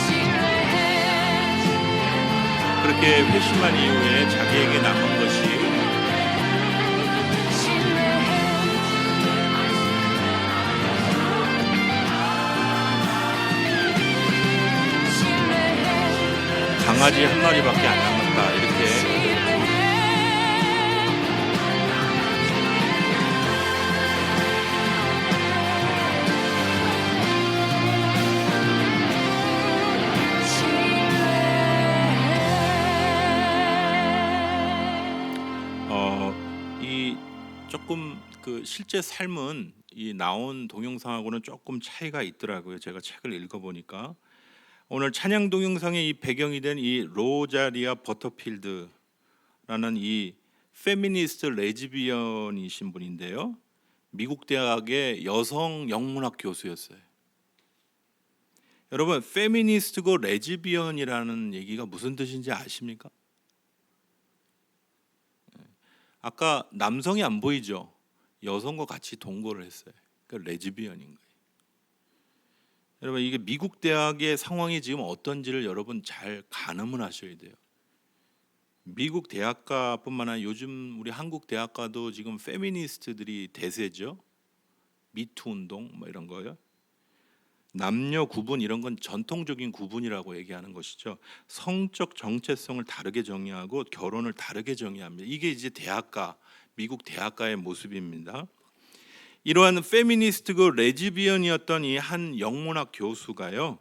신뢰해 그렇게 회심한 이후에 자기에게 남은 것이 신뢰해 신뢰해 강아지 한 마리밖에 안 남았다. 이렇게 이 조금 그 실제 삶은 이 나온 동영상하고는 조금 차이가 있더라고요. 제가 책을 읽어보니까 오늘 찬양 동영상의 이 배경이 된 이 로자리아 버터필드라는 이 페미니스트 레즈비언이신 분인데요. 미국 대학의 여성 영문학 교수였어요. 여러분, 페미니스트고 레즈비언이라는 얘기가 무슨 뜻인지 아십니까? 아까 남성이 안 보이죠? 여성과 같이 동거를 했어요. 그러니까 레즈비언인 거예요. 여러분, 이게 미국 대학의 상황이 지금 어떤지를 여러분 잘 가늠을 하셔야 돼요. 미국 대학가뿐만 아니라 요즘 우리 한국 대학가도 지금 페미니스트들이 대세죠. 미투 운동 뭐 이런 거요. 남녀 구분 이런 건 전통적인 구분이라고 얘기하는 것이죠. 성적 정체성을 다르게 정의하고 결혼을 다르게 정의합니다. 이게 이제 대학가, 미국 대학가의 모습입니다. 이러한 페미니스트고 레즈비언이었던 이 한 영문학 교수가요,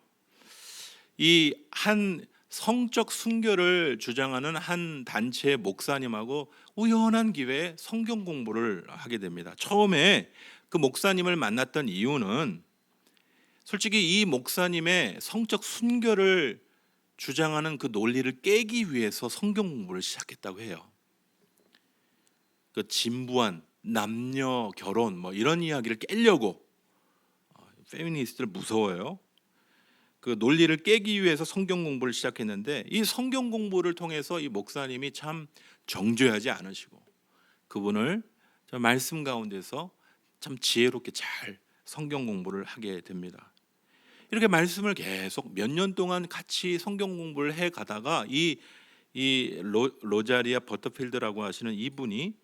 이 한 성적 순결을 주장하는 한 단체의 목사님하고 우연한 기회에 성경 공부를 하게 됩니다. 처음에 그 목사님을 만났던 이유는 솔직히 이 목사님의 성적 순결을 주장하는 그 논리를 깨기 위해서 성경 공부를 시작했다고 해요. 그 진부한 남녀 결혼 뭐 이런 이야기를 깨려고. 페미니스트들 무서워요. 그 논리를 깨기 위해서 성경 공부를 시작했는데 이 성경 공부를 통해서 이 목사님이 참 정죄하지 않으시고 그분을 말씀 가운데서 참 지혜롭게 잘 성경 공부를 하게 됩니다. 이렇게 말씀을 계속 몇 년 동안 같이 성경 공부를 해 가다가 이 로자리아 버터필드라고 하시는 이분이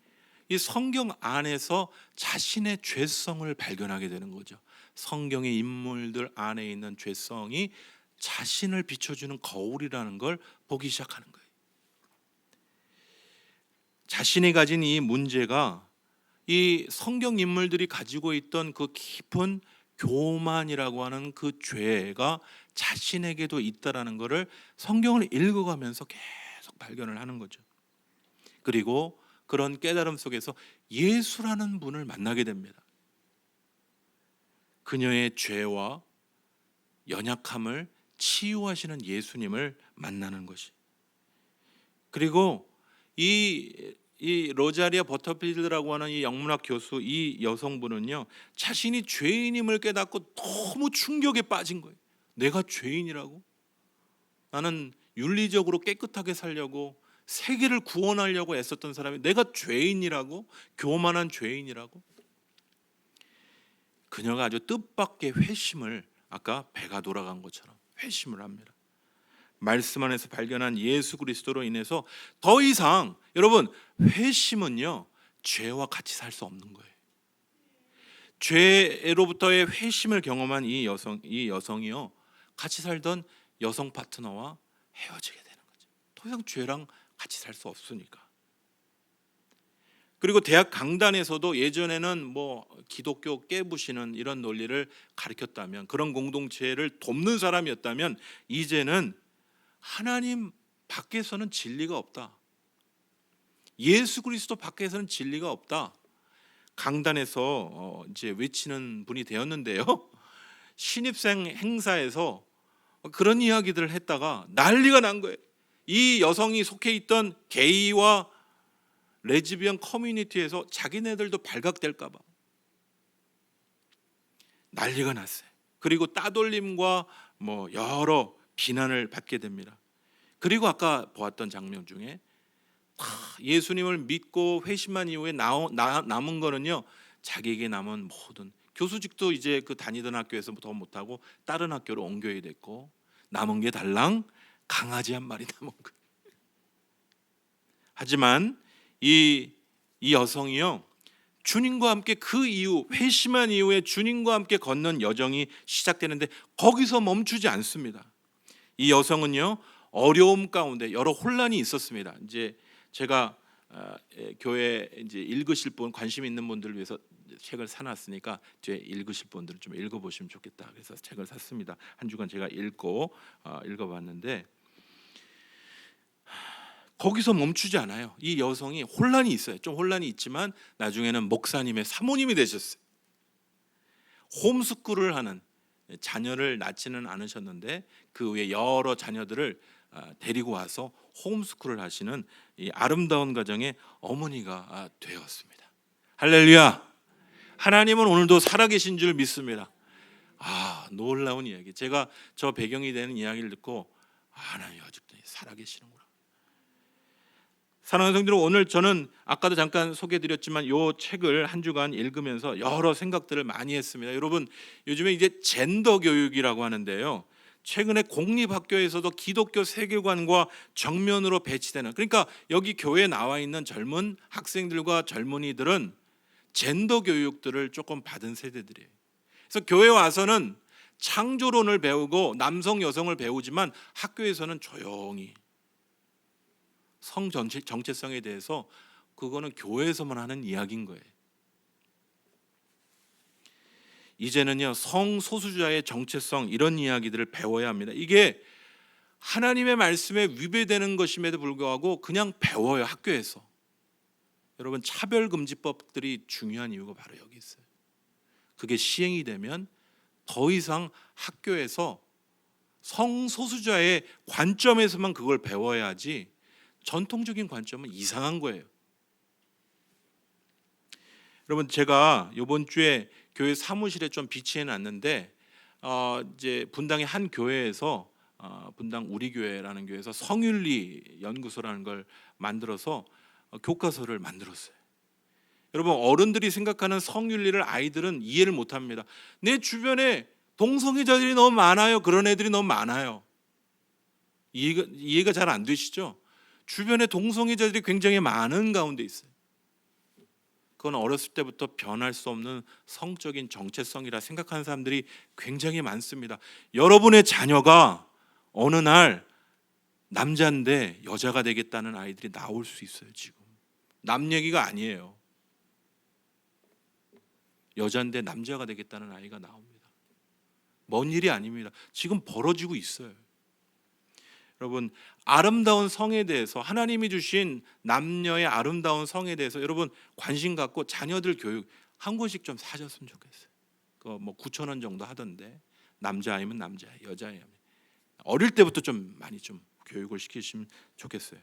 이 성경 안에서 자신의 죄성을 발견하게 되는 거죠. 성경의 인물들 안에 있는 죄성이 자신을 비춰주는 거울이라는 걸 보기 시작하는 거예요. 자신이 가진 이 문제가 이 성경 인물들이 가지고 있던 그 깊은 교만이라고 하는 그 죄가 자신에게도 있다라는 것을 성경을 읽어가면서 계속 발견을 하는 거죠. 그리고 그런 깨달음 속에서 예수라는 분을 만나게 됩니다. 그녀의 죄와 연약함을 치유하시는 예수님을 만나는 것이. 그리고 이 로자리아 버터필드라고 하는 이 영문학 교수 이 여성분은요, 자신이 죄인임을 깨닫고 너무 충격에 빠진 거예요. 내가 죄인이라고? 나는 윤리적으로 깨끗하게 살려고 세계를 구원하려고 애썼던 사람이 내가 죄인이라고, 교만한 죄인이라고. 그녀가 아주 뜻밖의 회심을, 아까 배가 돌아간 것처럼 회심을 합니다. 말씀 안에서 발견한 예수 그리스도로 인해서 더 이상, 여러분, 회심은요 죄와 같이 살 수 없는 거예요. 죄로부터의 회심을 경험한 이 여성이요 같이 살던 여성 파트너와 헤어지게 되는 거죠. 더 이상 죄랑 같이 살 수 없으니까. 그리고 대학 강단에서도 예전에는 뭐 기독교 깨부시는 이런 논리를 가르쳤다면, 그런 공동체를 돕는 사람이었다면, 이제는 하나님 밖에서는 진리가 없다, 예수 그리스도 밖에서는 진리가 없다, 강단에서 이제 외치는 분이 되었는데요. 신입생 행사에서 그런 이야기들을 했다가 난리가 난 거예요. 이 여성이 속해 있던 게이와 레즈비언 커뮤니티에서 자기네들도 발각될까 봐 난리가 났어요. 그리고 따돌림과 뭐 여러 비난을 받게 됩니다. 그리고 아까 보았던 장면 중에 예수님을 믿고 회심한 이후에 남은 거는요, 자기에게 남은 모든 교수직도 이제 그 다니던 학교에서 더 못하고 다른 학교로 옮겨야 됐고, 남은 게 달랑 강아지 한 마리 남은 거예요. 하지만 이 여성이요, 주님과 함께 그 이후, 회심한 이후에 주님과 함께 걷는 여정이 시작되는데 거기서 멈추지 않습니다. 이 여성은요, 어려움 가운데 여러 혼란이 있었습니다. 이제 제가 교회 이제 읽으실 분, 관심 있는 분들을 위해서 책을 사놨으니까 뒤에 읽으실 분들은 좀 읽어보시면 좋겠다. 그래서 책을 샀습니다. 한 주간 제가 읽어봤는데 거기서 멈추지 않아요. 이 여성이 혼란이 있어요. 좀 혼란이 있지만 나중에는 목사님의 사모님이 되셨어요. 홈스쿨을 하는, 자녀를 낳지는 않으셨는데 그 외에 여러 자녀들을 데리고 와서 홈스쿨을 하시는 이 아름다운 가정의 어머니가 되었습니다. 할렐루야. 하나님은 오늘도 살아계신 줄 믿습니다. 놀라운 이야기. 제가 저 배경이 되는 이야기를 듣고 하나님 아직도 살아계시는구나. 사랑하는 성도들, 오늘 저는 아까도 잠깐 소개해드렸지만 이 책을 한 주간 읽으면서 여러 생각들을 많이 했습니다. 여러분, 요즘에 이제 젠더 교육이라고 하는데요, 최근에 공립학교에서도 기독교 세계관과 정면으로 배치되는, 그러니까 여기 교회에 나와 있는 젊은 학생들과 젊은이들은 젠더 교육들을 조금 받은 세대들이에요. 그래서 교회 와서는 창조론을 배우고 남성 여성을 배우지만 학교에서는 조용히 성 정체성에 대해서, 그거는 교회에서만 하는 이야기인 거예요. 이제는요, 성소수자의 정체성, 이런 이야기들을 배워야 합니다. 이게 하나님의 말씀에 위배되는 것임에도 불구하고 그냥 배워요, 학교에서. 여러분, 차별금지법들이 중요한 이유가 바로 여기 있어요. 그게 시행이 되면 더 이상 학교에서 성소수자의 관점에서만 그걸 배워야 하지, 전통적인 관점은 이상한 거예요. 여러분, 제가 이번 주에 교회 사무실에 좀 비치해 놨는데 이제 분당의 한 교회에서 분당 우리 교회라는 교회에서 성윤리 연구소라는 걸 만들어서 교과서를 만들었어요. 여러분, 어른들이 생각하는 성윤리를 아이들은 이해를 못합니다. 내 주변에 동성애자들이 너무 많아요. 그런 애들이 너무 많아요. 이해가 잘 안 되시죠? 주변에 동성애자들이 굉장히 많은 가운데 있어요. 그건 어렸을 때부터 변할 수 없는 성적인 정체성이라 생각하는 사람들이 굉장히 많습니다. 여러분의 자녀가 어느 날 남자인데 여자가 되겠다는 아이들이 나올 수 있어요. 지금 남 얘기가 아니에요. 여자인데 남자가 되겠다는 아이가 나옵니다. 먼 일이 아닙니다. 지금 벌어지고 있어요. 여러분, 아름다운 성에 대해서, 하나님이 주신 남녀의 아름다운 성에 대해서 여러분 관심 갖고 자녀들 교육 한 권씩 좀 사줬으면 좋겠어요. 그거 뭐 9,000원 정도 하던데, 남자아이면 남자아이, 여자아이면 어릴 때부터 좀 많이 좀 교육을 시키시면 좋겠어요.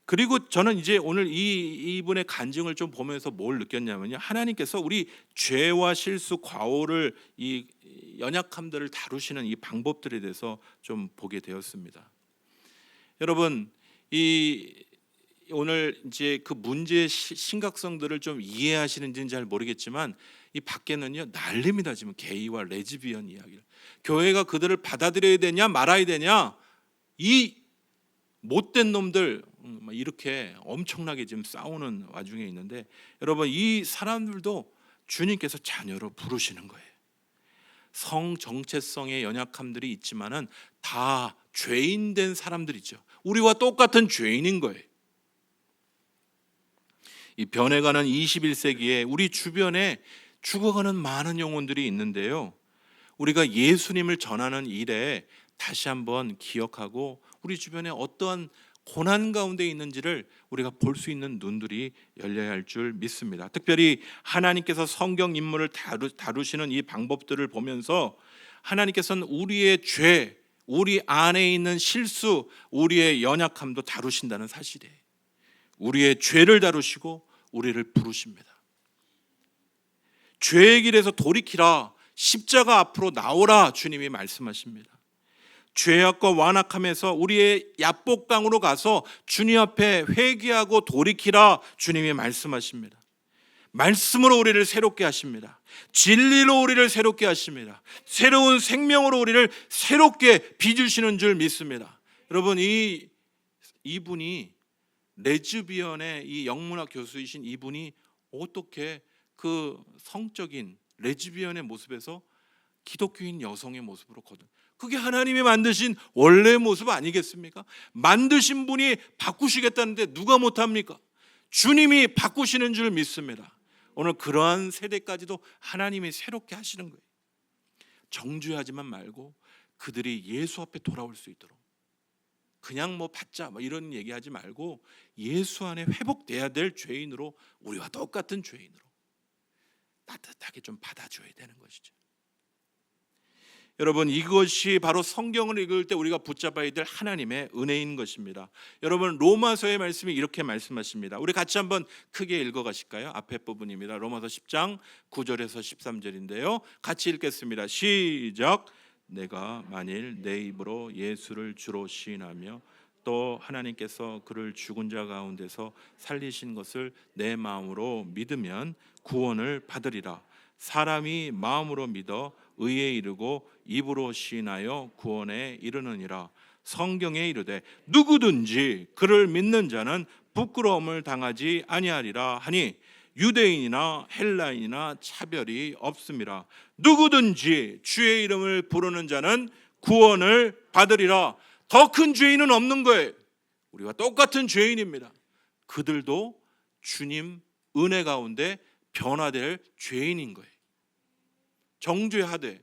그리고 저는 이제 오늘 이분의 간증을 좀 보면서 뭘 느꼈냐면요, 하나님께서 우리 죄와 실수, 과오를, 이 연약함들을 다루시는 이 방법들에 대해서 좀 보게 되었습니다. 여러분, 이 오늘 이제 그 문제의 심각성들을 좀 이해하시는지는 잘 모르겠지만 이 밖에는요 난립니다. 지금 게이와 레즈비언 이야기를, 교회가 그들을 받아들여야 되냐 말아야 되냐, 이 못된 놈들 이렇게 엄청나게 지금 싸우는 와중에 있는데, 여러분 이 사람들도 주님께서 자녀로 부르시는 거예요. 성 정체성의 연약함들이 있지만은 다 죄인된 사람들이죠. 우리와 똑같은 죄인인 거예요. 이 변해가는 21세기에 우리 주변에 죽어가는 많은 영혼들이 있는데요, 우리가 예수님을 전하는 일에 다시 한번 기억하고 우리 주변에 어떠한 고난 가운데 있는지를 우리가 볼 수 있는 눈들이 열려야 할 줄 믿습니다. 특별히 하나님께서 성경 인물을 다루시는 이 방법들을 보면서 하나님께서는 우리의 죄, 우리 안에 있는 실수, 우리의 연약함도 다루신다는 사실이에요. 우리의 죄를 다루시고 우리를 부르십니다. 죄의 길에서 돌이키라, 십자가 앞으로 나오라, 주님이 말씀하십니다. 죄악과 완악함에서 우리의 야복강으로 가서 주님 앞에 회개하고 돌이키라, 주님이 말씀하십니다. 말씀으로 우리를 새롭게 하십니다. 진리로 우리를 새롭게 하십니다. 새로운 생명으로 우리를 새롭게 빚으시는 줄 믿습니다. 여러분, 이분이 레즈비언의 이 영문학 교수이신 이분이 어떻게 그 성적인 레즈비언의 모습에서 기독교인 여성의 모습으로 거듭, 그게 하나님이 만드신 원래의 모습 아니겠습니까? 만드신 분이 바꾸시겠다는데 누가 못합니까? 주님이 바꾸시는 줄 믿습니다. 오늘 그러한 세대까지도 하나님이 새롭게 하시는 거예요. 정죄하지만 말고 그들이 예수 앞에 돌아올 수 있도록, 그냥 뭐 받자 뭐 이런 얘기하지 말고 예수 안에 회복돼야 될 죄인으로, 우리와 똑같은 죄인으로 따뜻하게 좀 받아줘야 되는 것이죠. 여러분, 이것이 바로 성경을 읽을 때 우리가 붙잡아야 될 하나님의 은혜인 것입니다. 여러분, 로마서의 말씀이 이렇게 말씀하십니다. 우리 같이 한번 크게 읽어가실까요? 앞에 부분입니다. 로마서 10장 9절에서 13절인데요. 같이 읽겠습니다. 시작. 내가 만일 내 입으로 예수를 주로 시인하며 또 하나님께서 그를 죽은 자 가운데서 살리신 것을 내 마음으로 믿으면 구원을 받으리라. 사람이 마음으로 믿어 의에 이르고 입으로 시인하여 구원에 이르느니라. 성경에 이르되 누구든지 그를 믿는 자는 부끄러움을 당하지 아니하리라 하니 유대인이나 헬라인이나 차별이 없음이라. 누구든지 주의 이름을 부르는 자는 구원을 받으리라. 더 큰 죄인은 없는 거예요. 우리와 똑같은 죄인입니다. 그들도 주님 은혜 가운데 변화될 죄인인 거예요. 정죄하되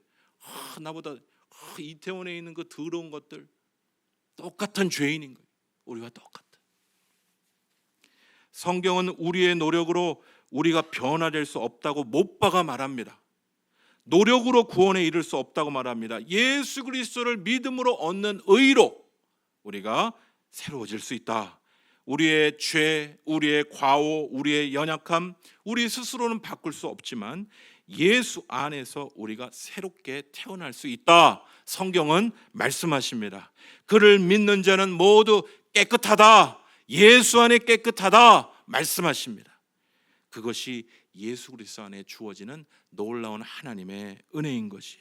나보다 이태원에 있는 그 더러운 것들, 똑같은 죄인인 거예요. 우리와 똑같아. 성경은 우리의 노력으로 우리가 변화될 수 없다고 못 박아 말합니다. 노력으로 구원에 이를 수 없다고 말합니다. 예수 그리스도를 믿음으로 얻는 의로 우리가 새로워질 수 있다. 우리의 죄, 우리의 과오, 우리의 연약함, 우리 스스로는 바꿀 수 없지만 예수 안에서 우리가 새롭게 태어날 수 있다. 성경은 말씀하십니다. 그를 믿는 자는 모두 깨끗하다. 예수 안에 깨끗하다 말씀하십니다. 그것이 예수 그리스도 안에 주어지는 놀라운 하나님의 은혜인 것이,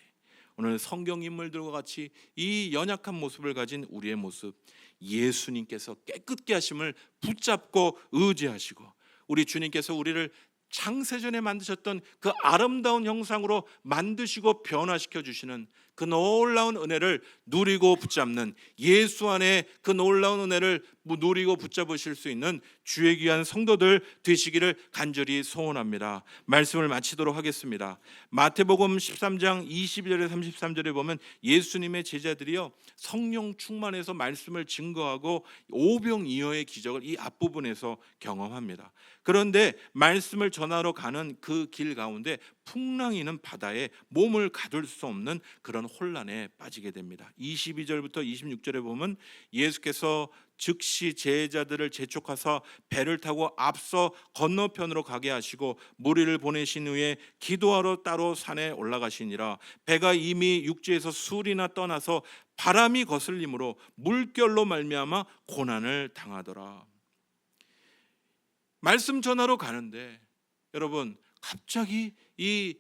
오늘 성경 인물들과 같이 이 연약한 모습을 가진 우리의 모습, 예수님께서 깨끗게 하심을 붙잡고 의지하시고, 우리 주님께서 우리를 창세전에 만드셨던 그 아름다운 형상으로 만드시고 변화시켜 주시는 그 놀라운 은혜를 누리고 붙잡는, 예수 안에 그 놀라운 은혜를 누리고 붙잡으실 수 있는 주의 귀한 성도들 되시기를 간절히 소원합니다. 말씀을 마치도록 하겠습니다. 마태복음 13장 22절에 33절에 보면 예수님의 제자들이요 성령 충만해서 말씀을 증거하고 오병이어의 기적을 이 앞부분에서 경험합니다. 그런데 말씀을 전하러 가는 그 길 가운데 풍랑이는 바다에 몸을 가둘 수 없는 그런 혼란에 빠지게 됩니다. 22절부터 26절에 보면 예수께서 즉시 제자들을 재촉하사 배를 타고 앞서 건너편으로 가게 하시고 무리를 보내신 후에 기도하러 따로 산에 올라가시니라. 배가 이미 육지에서 술이나 떠나서 바람이 거슬림으로 물결로 말미암아 고난을 당하더라. 말씀 전하러 가는데 여러분 갑자기 이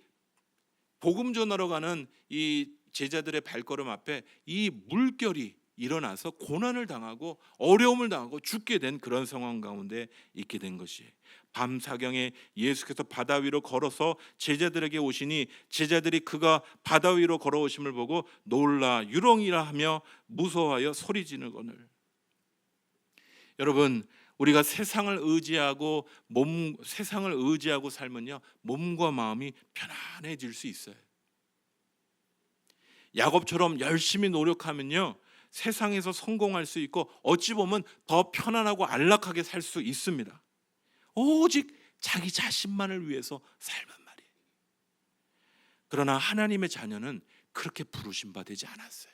복음 전하러 가는 이 제자들의 발걸음 앞에 이 물결이 일어나서 고난을 당하고 어려움을 당하고 죽게 된 그런 상황 가운데 있게 된 것이, 밤 사경에 예수께서 바다 위로 걸어서 제자들에게 오시니 제자들이 그가 바다 위로 걸어오심을 보고 놀라 유령이라 하며 무서워하여 소리 지르거늘. 여러분 우리가 세상을 의지하고 살면요 몸과 마음이 편안해질 수 있어요. 야곱처럼 열심히 노력하면요 세상에서 성공할 수 있고 어찌 보면 더 편안하고 안락하게 살 수 있습니다. 오직 자기 자신만을 위해서 살면 말이에요. 그러나 하나님의 자녀는 그렇게 부르심 바 되지 않았어요.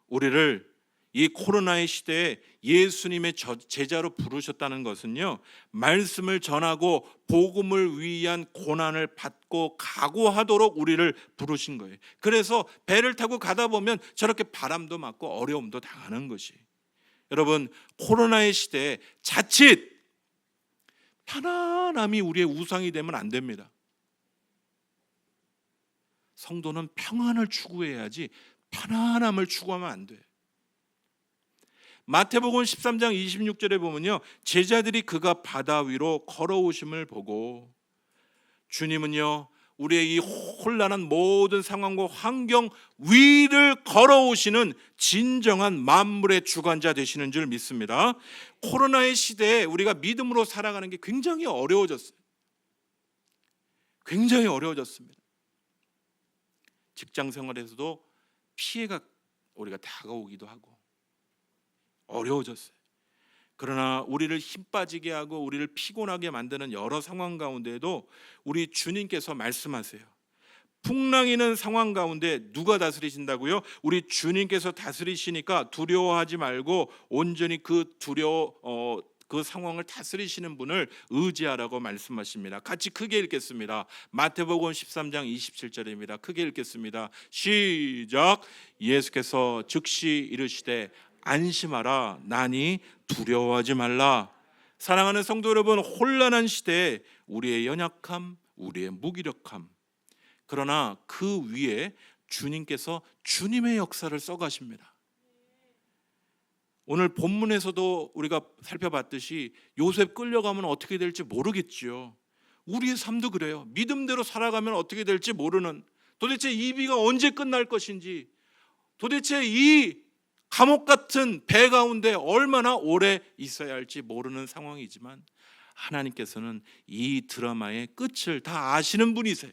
우리를 이 코로나의 시대에 예수님의 제자로 부르셨다는 것은요 말씀을 전하고 복음을 위한 고난을 받고 각오하도록 우리를 부르신 거예요. 그래서 배를 타고 가다 보면 저렇게 바람도 맞고 어려움도 당하는 것이, 여러분 코로나의 시대에 자칫 편안함이 우리의 우상이 되면 안 됩니다. 성도는 평안을 추구해야지 편안함을 추구하면 안 돼요. 마태복음 13장 26절에 보면요 제자들이 그가 바다 위로 걸어오심을 보고, 주님은요 우리의 이 혼란한 모든 상황과 환경 위를 걸어오시는 진정한 만물의 주관자 되시는 줄 믿습니다. 코로나의 시대에 우리가 믿음으로 살아가는 게 굉장히 어려워졌어요. 굉장히 어려워졌습니다. 직장 생활에서도 피해가 우리가 다가오기도 하고 어려워졌어요. 그러나 우리를 힘 빠지게 하고 우리를 피곤하게 만드는 여러 상황 가운데에도 우리 주님께서 말씀하세요. 풍랑이는 상황 가운데 누가 다스리신다고요? 우리 주님께서 다스리시니까 두려워하지 말고 온전히 그 상황을 다스리시는 분을 의지하라고 말씀하십니다. 같이 크게 읽겠습니다. 마태복음 13장 27절입니다. 크게 읽겠습니다. 시작. 예수께서 즉시 이르시되 안심하라, 나니 두려워하지 말라. 사랑하는 성도 여러분, 혼란한 시대에 우리의 연약함, 우리의 무기력함, 그러나 그 위에 주님께서 주님의 역사를 써가십니다. 오늘 본문에서도 우리가 살펴봤듯이 요셉 끌려가면 어떻게 될지 모르겠지요. 우리의 삶도 그래요. 믿음대로 살아가면 어떻게 될지 모르는, 도대체 이 비가 언제 끝날 것인지, 도대체 이 감옥 같은 배 가운데 얼마나 오래 있어야 할지 모르는 상황이지만 하나님께서는 이 드라마의 끝을 다 아시는 분이세요.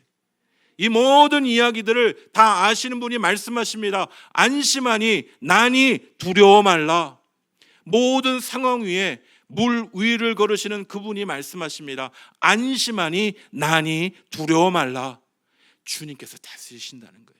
이 모든 이야기들을 다 아시는 분이 말씀하십니다. 안심하니 나니 두려워 말라. 모든 상황 위에 물 위를 걸으시는 그분이 말씀하십니다. 안심하니 나니 두려워 말라. 주님께서 다스리신다는 거예요.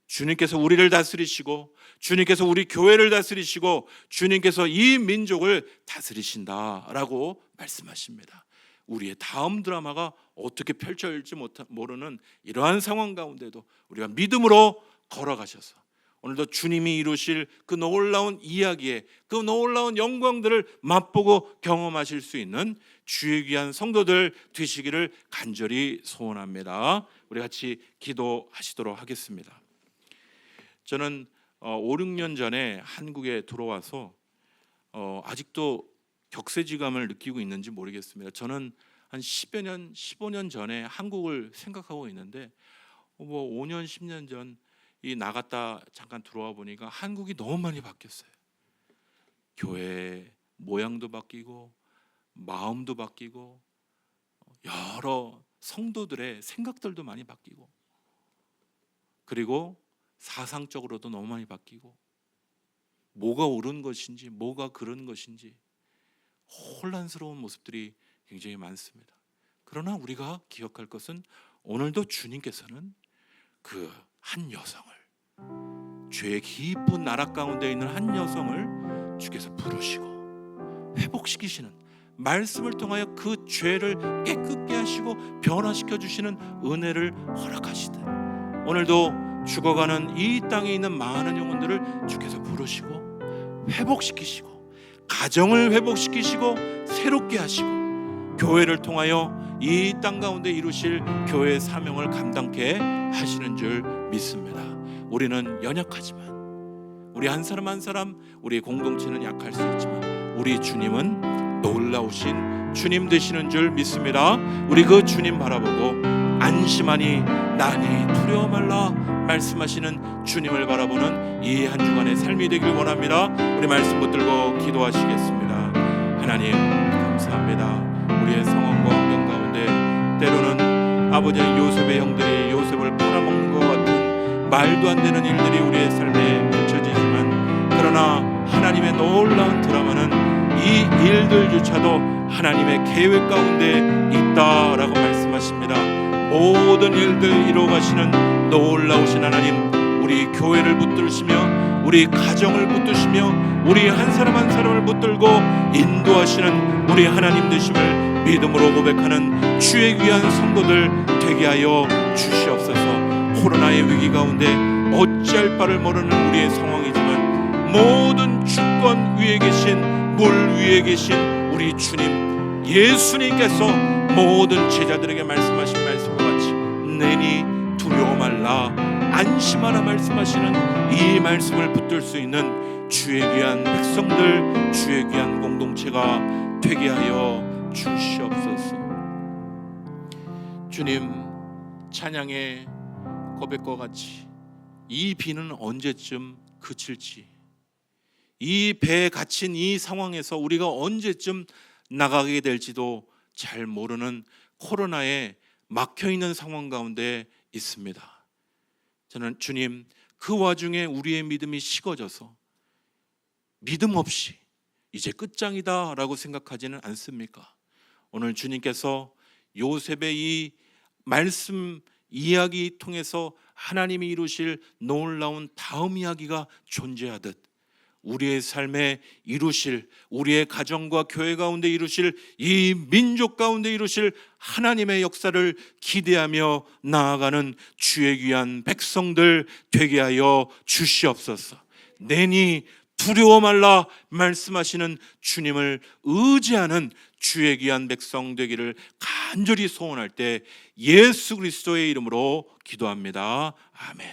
주님께서 우리를 다스리시고 주님께서 우리 교회를 다스리시고 주님께서 이 민족을 다스리신다라고 말씀하십니다. 우리의 다음 드라마가 어떻게 펼쳐질지 모르는 이러한 상황 가운데도 우리가 믿음으로 걸어가셔서 오늘도 주님이 이루실 그 놀라운 이야기에 그 놀라운 영광들을 맛보고 경험하실 수 있는 주의 귀한 성도들 되시기를 간절히 소원합니다. 우리 같이 기도하시도록 하겠습니다. 저는 5, 6년 전에 한국에 들어와서 아직도 격세지감을 느끼고 있는지 모르겠습니다. 저는 한 10여 년, 15년 전에 한국을 생각하고 있는데 5년, 10년 전 이 나갔다 잠깐 들어와 보니까 한국이 너무 많이 바뀌었어요. 교회 모양도 바뀌고 마음도 바뀌고 여러 성도들의 생각들도 많이 바뀌고 그리고 사상적으로도 너무 많이 바뀌고 뭐가 옳은 것인지 뭐가 그른 것인지 혼란스러운 모습들이 굉장히 많습니다. 그러나 우리가 기억할 것은 오늘도 주님께서는 그 한 여성을, 죄의 깊은 나락 가운데 있는 한 여성을 주께서 부르시고 회복시키시는, 말씀을 통하여 그 죄를 깨끗게 하시고 변화시켜 주시는 은혜를 허락하시듯, 오늘도 죽어가는 이 땅에 있는 많은 영혼들을 주께서 부르시고 회복시키시고, 가정을 회복시키시고 새롭게 하시고, 교회를 통하여 이 땅 가운데 이루실 교회의 사명을 감당케 하시는 줄 믿습니다. 우리는 연약하지만, 우리 한 사람 한 사람, 우리의 공동체는 약할 수 있지만, 우리 주님은 놀라우신 주님 되시는 줄 믿습니다. 우리 그 주님 바라보고 안심하니 나니 두려워 말라 말씀하시는 주님을 바라보는 이 한 주간의 삶이 되길 원합니다. 우리 말씀 붙들고 기도하시겠습니다. 하나님 감사합니다. 우리의 상황과 환경 가운데 때로는 아버지 요셉의 형들이 요셉을 팔아먹는 것 같은 말도 안 되는 일들이 우리의 삶에 펼쳐지지만, 그러나 하나님의 놀라운 드라마는 이 일들조차도 하나님의 계획 가운데 있다라고 말씀하십니다. 모든 일들 이루어가시는 놀라우신 하나님, 우리 교회를 붙들으시며 우리 가정을 붙드시며 우리 한 사람 한 사람을 붙들고 인도하시는 우리 하나님 되심을 믿음으로 고백하는 주의 귀한 성도들 되게 하여 주시옵소서. 코로나의 위기 가운데 어찌할 바를 모르는 우리의 상황이지만, 모든 주권 위에 계신, 물 위에 계신 우리 주님 예수님께서 모든 제자들에게 말씀하신 말씀과 같이 내니 두려워 말라 안심하라 말씀하시는 이 말씀을 붙들 수 있는 주의 귀한 백성들, 주의 귀한 공동체가 되게 하여 주시옵소서. 주님, 찬양의 고백과 같이 이 비는 언제쯤 그칠지, 이 배에 갇힌 이 상황에서 우리가 언제쯤 나가게 될지도 잘 모르는 코로나에 막혀있는 상황 가운데 있습니다. 저는 주님, 그 와중에 우리의 믿음이 식어져서 믿음 없이 이제 끝장이다 라고 생각하지는 않습니까? 오늘 주님께서 요셉의 이 말씀 이야기 통해서 하나님이 이루실 놀라운 다음 이야기가 존재하듯, 우리의 삶에 이루실, 우리의 가정과 교회 가운데 이루실, 이 민족 가운데 이루실 하나님의 역사를 기대하며 나아가는 주의 귀한 백성들 되게 하여 주시옵소서. 내니 두려워 말라 말씀하시는 주님을 의지하는 주의 귀한 백성 되기를 간절히 소원할 때 예수 그리스도의 이름으로 기도합니다. 아멘.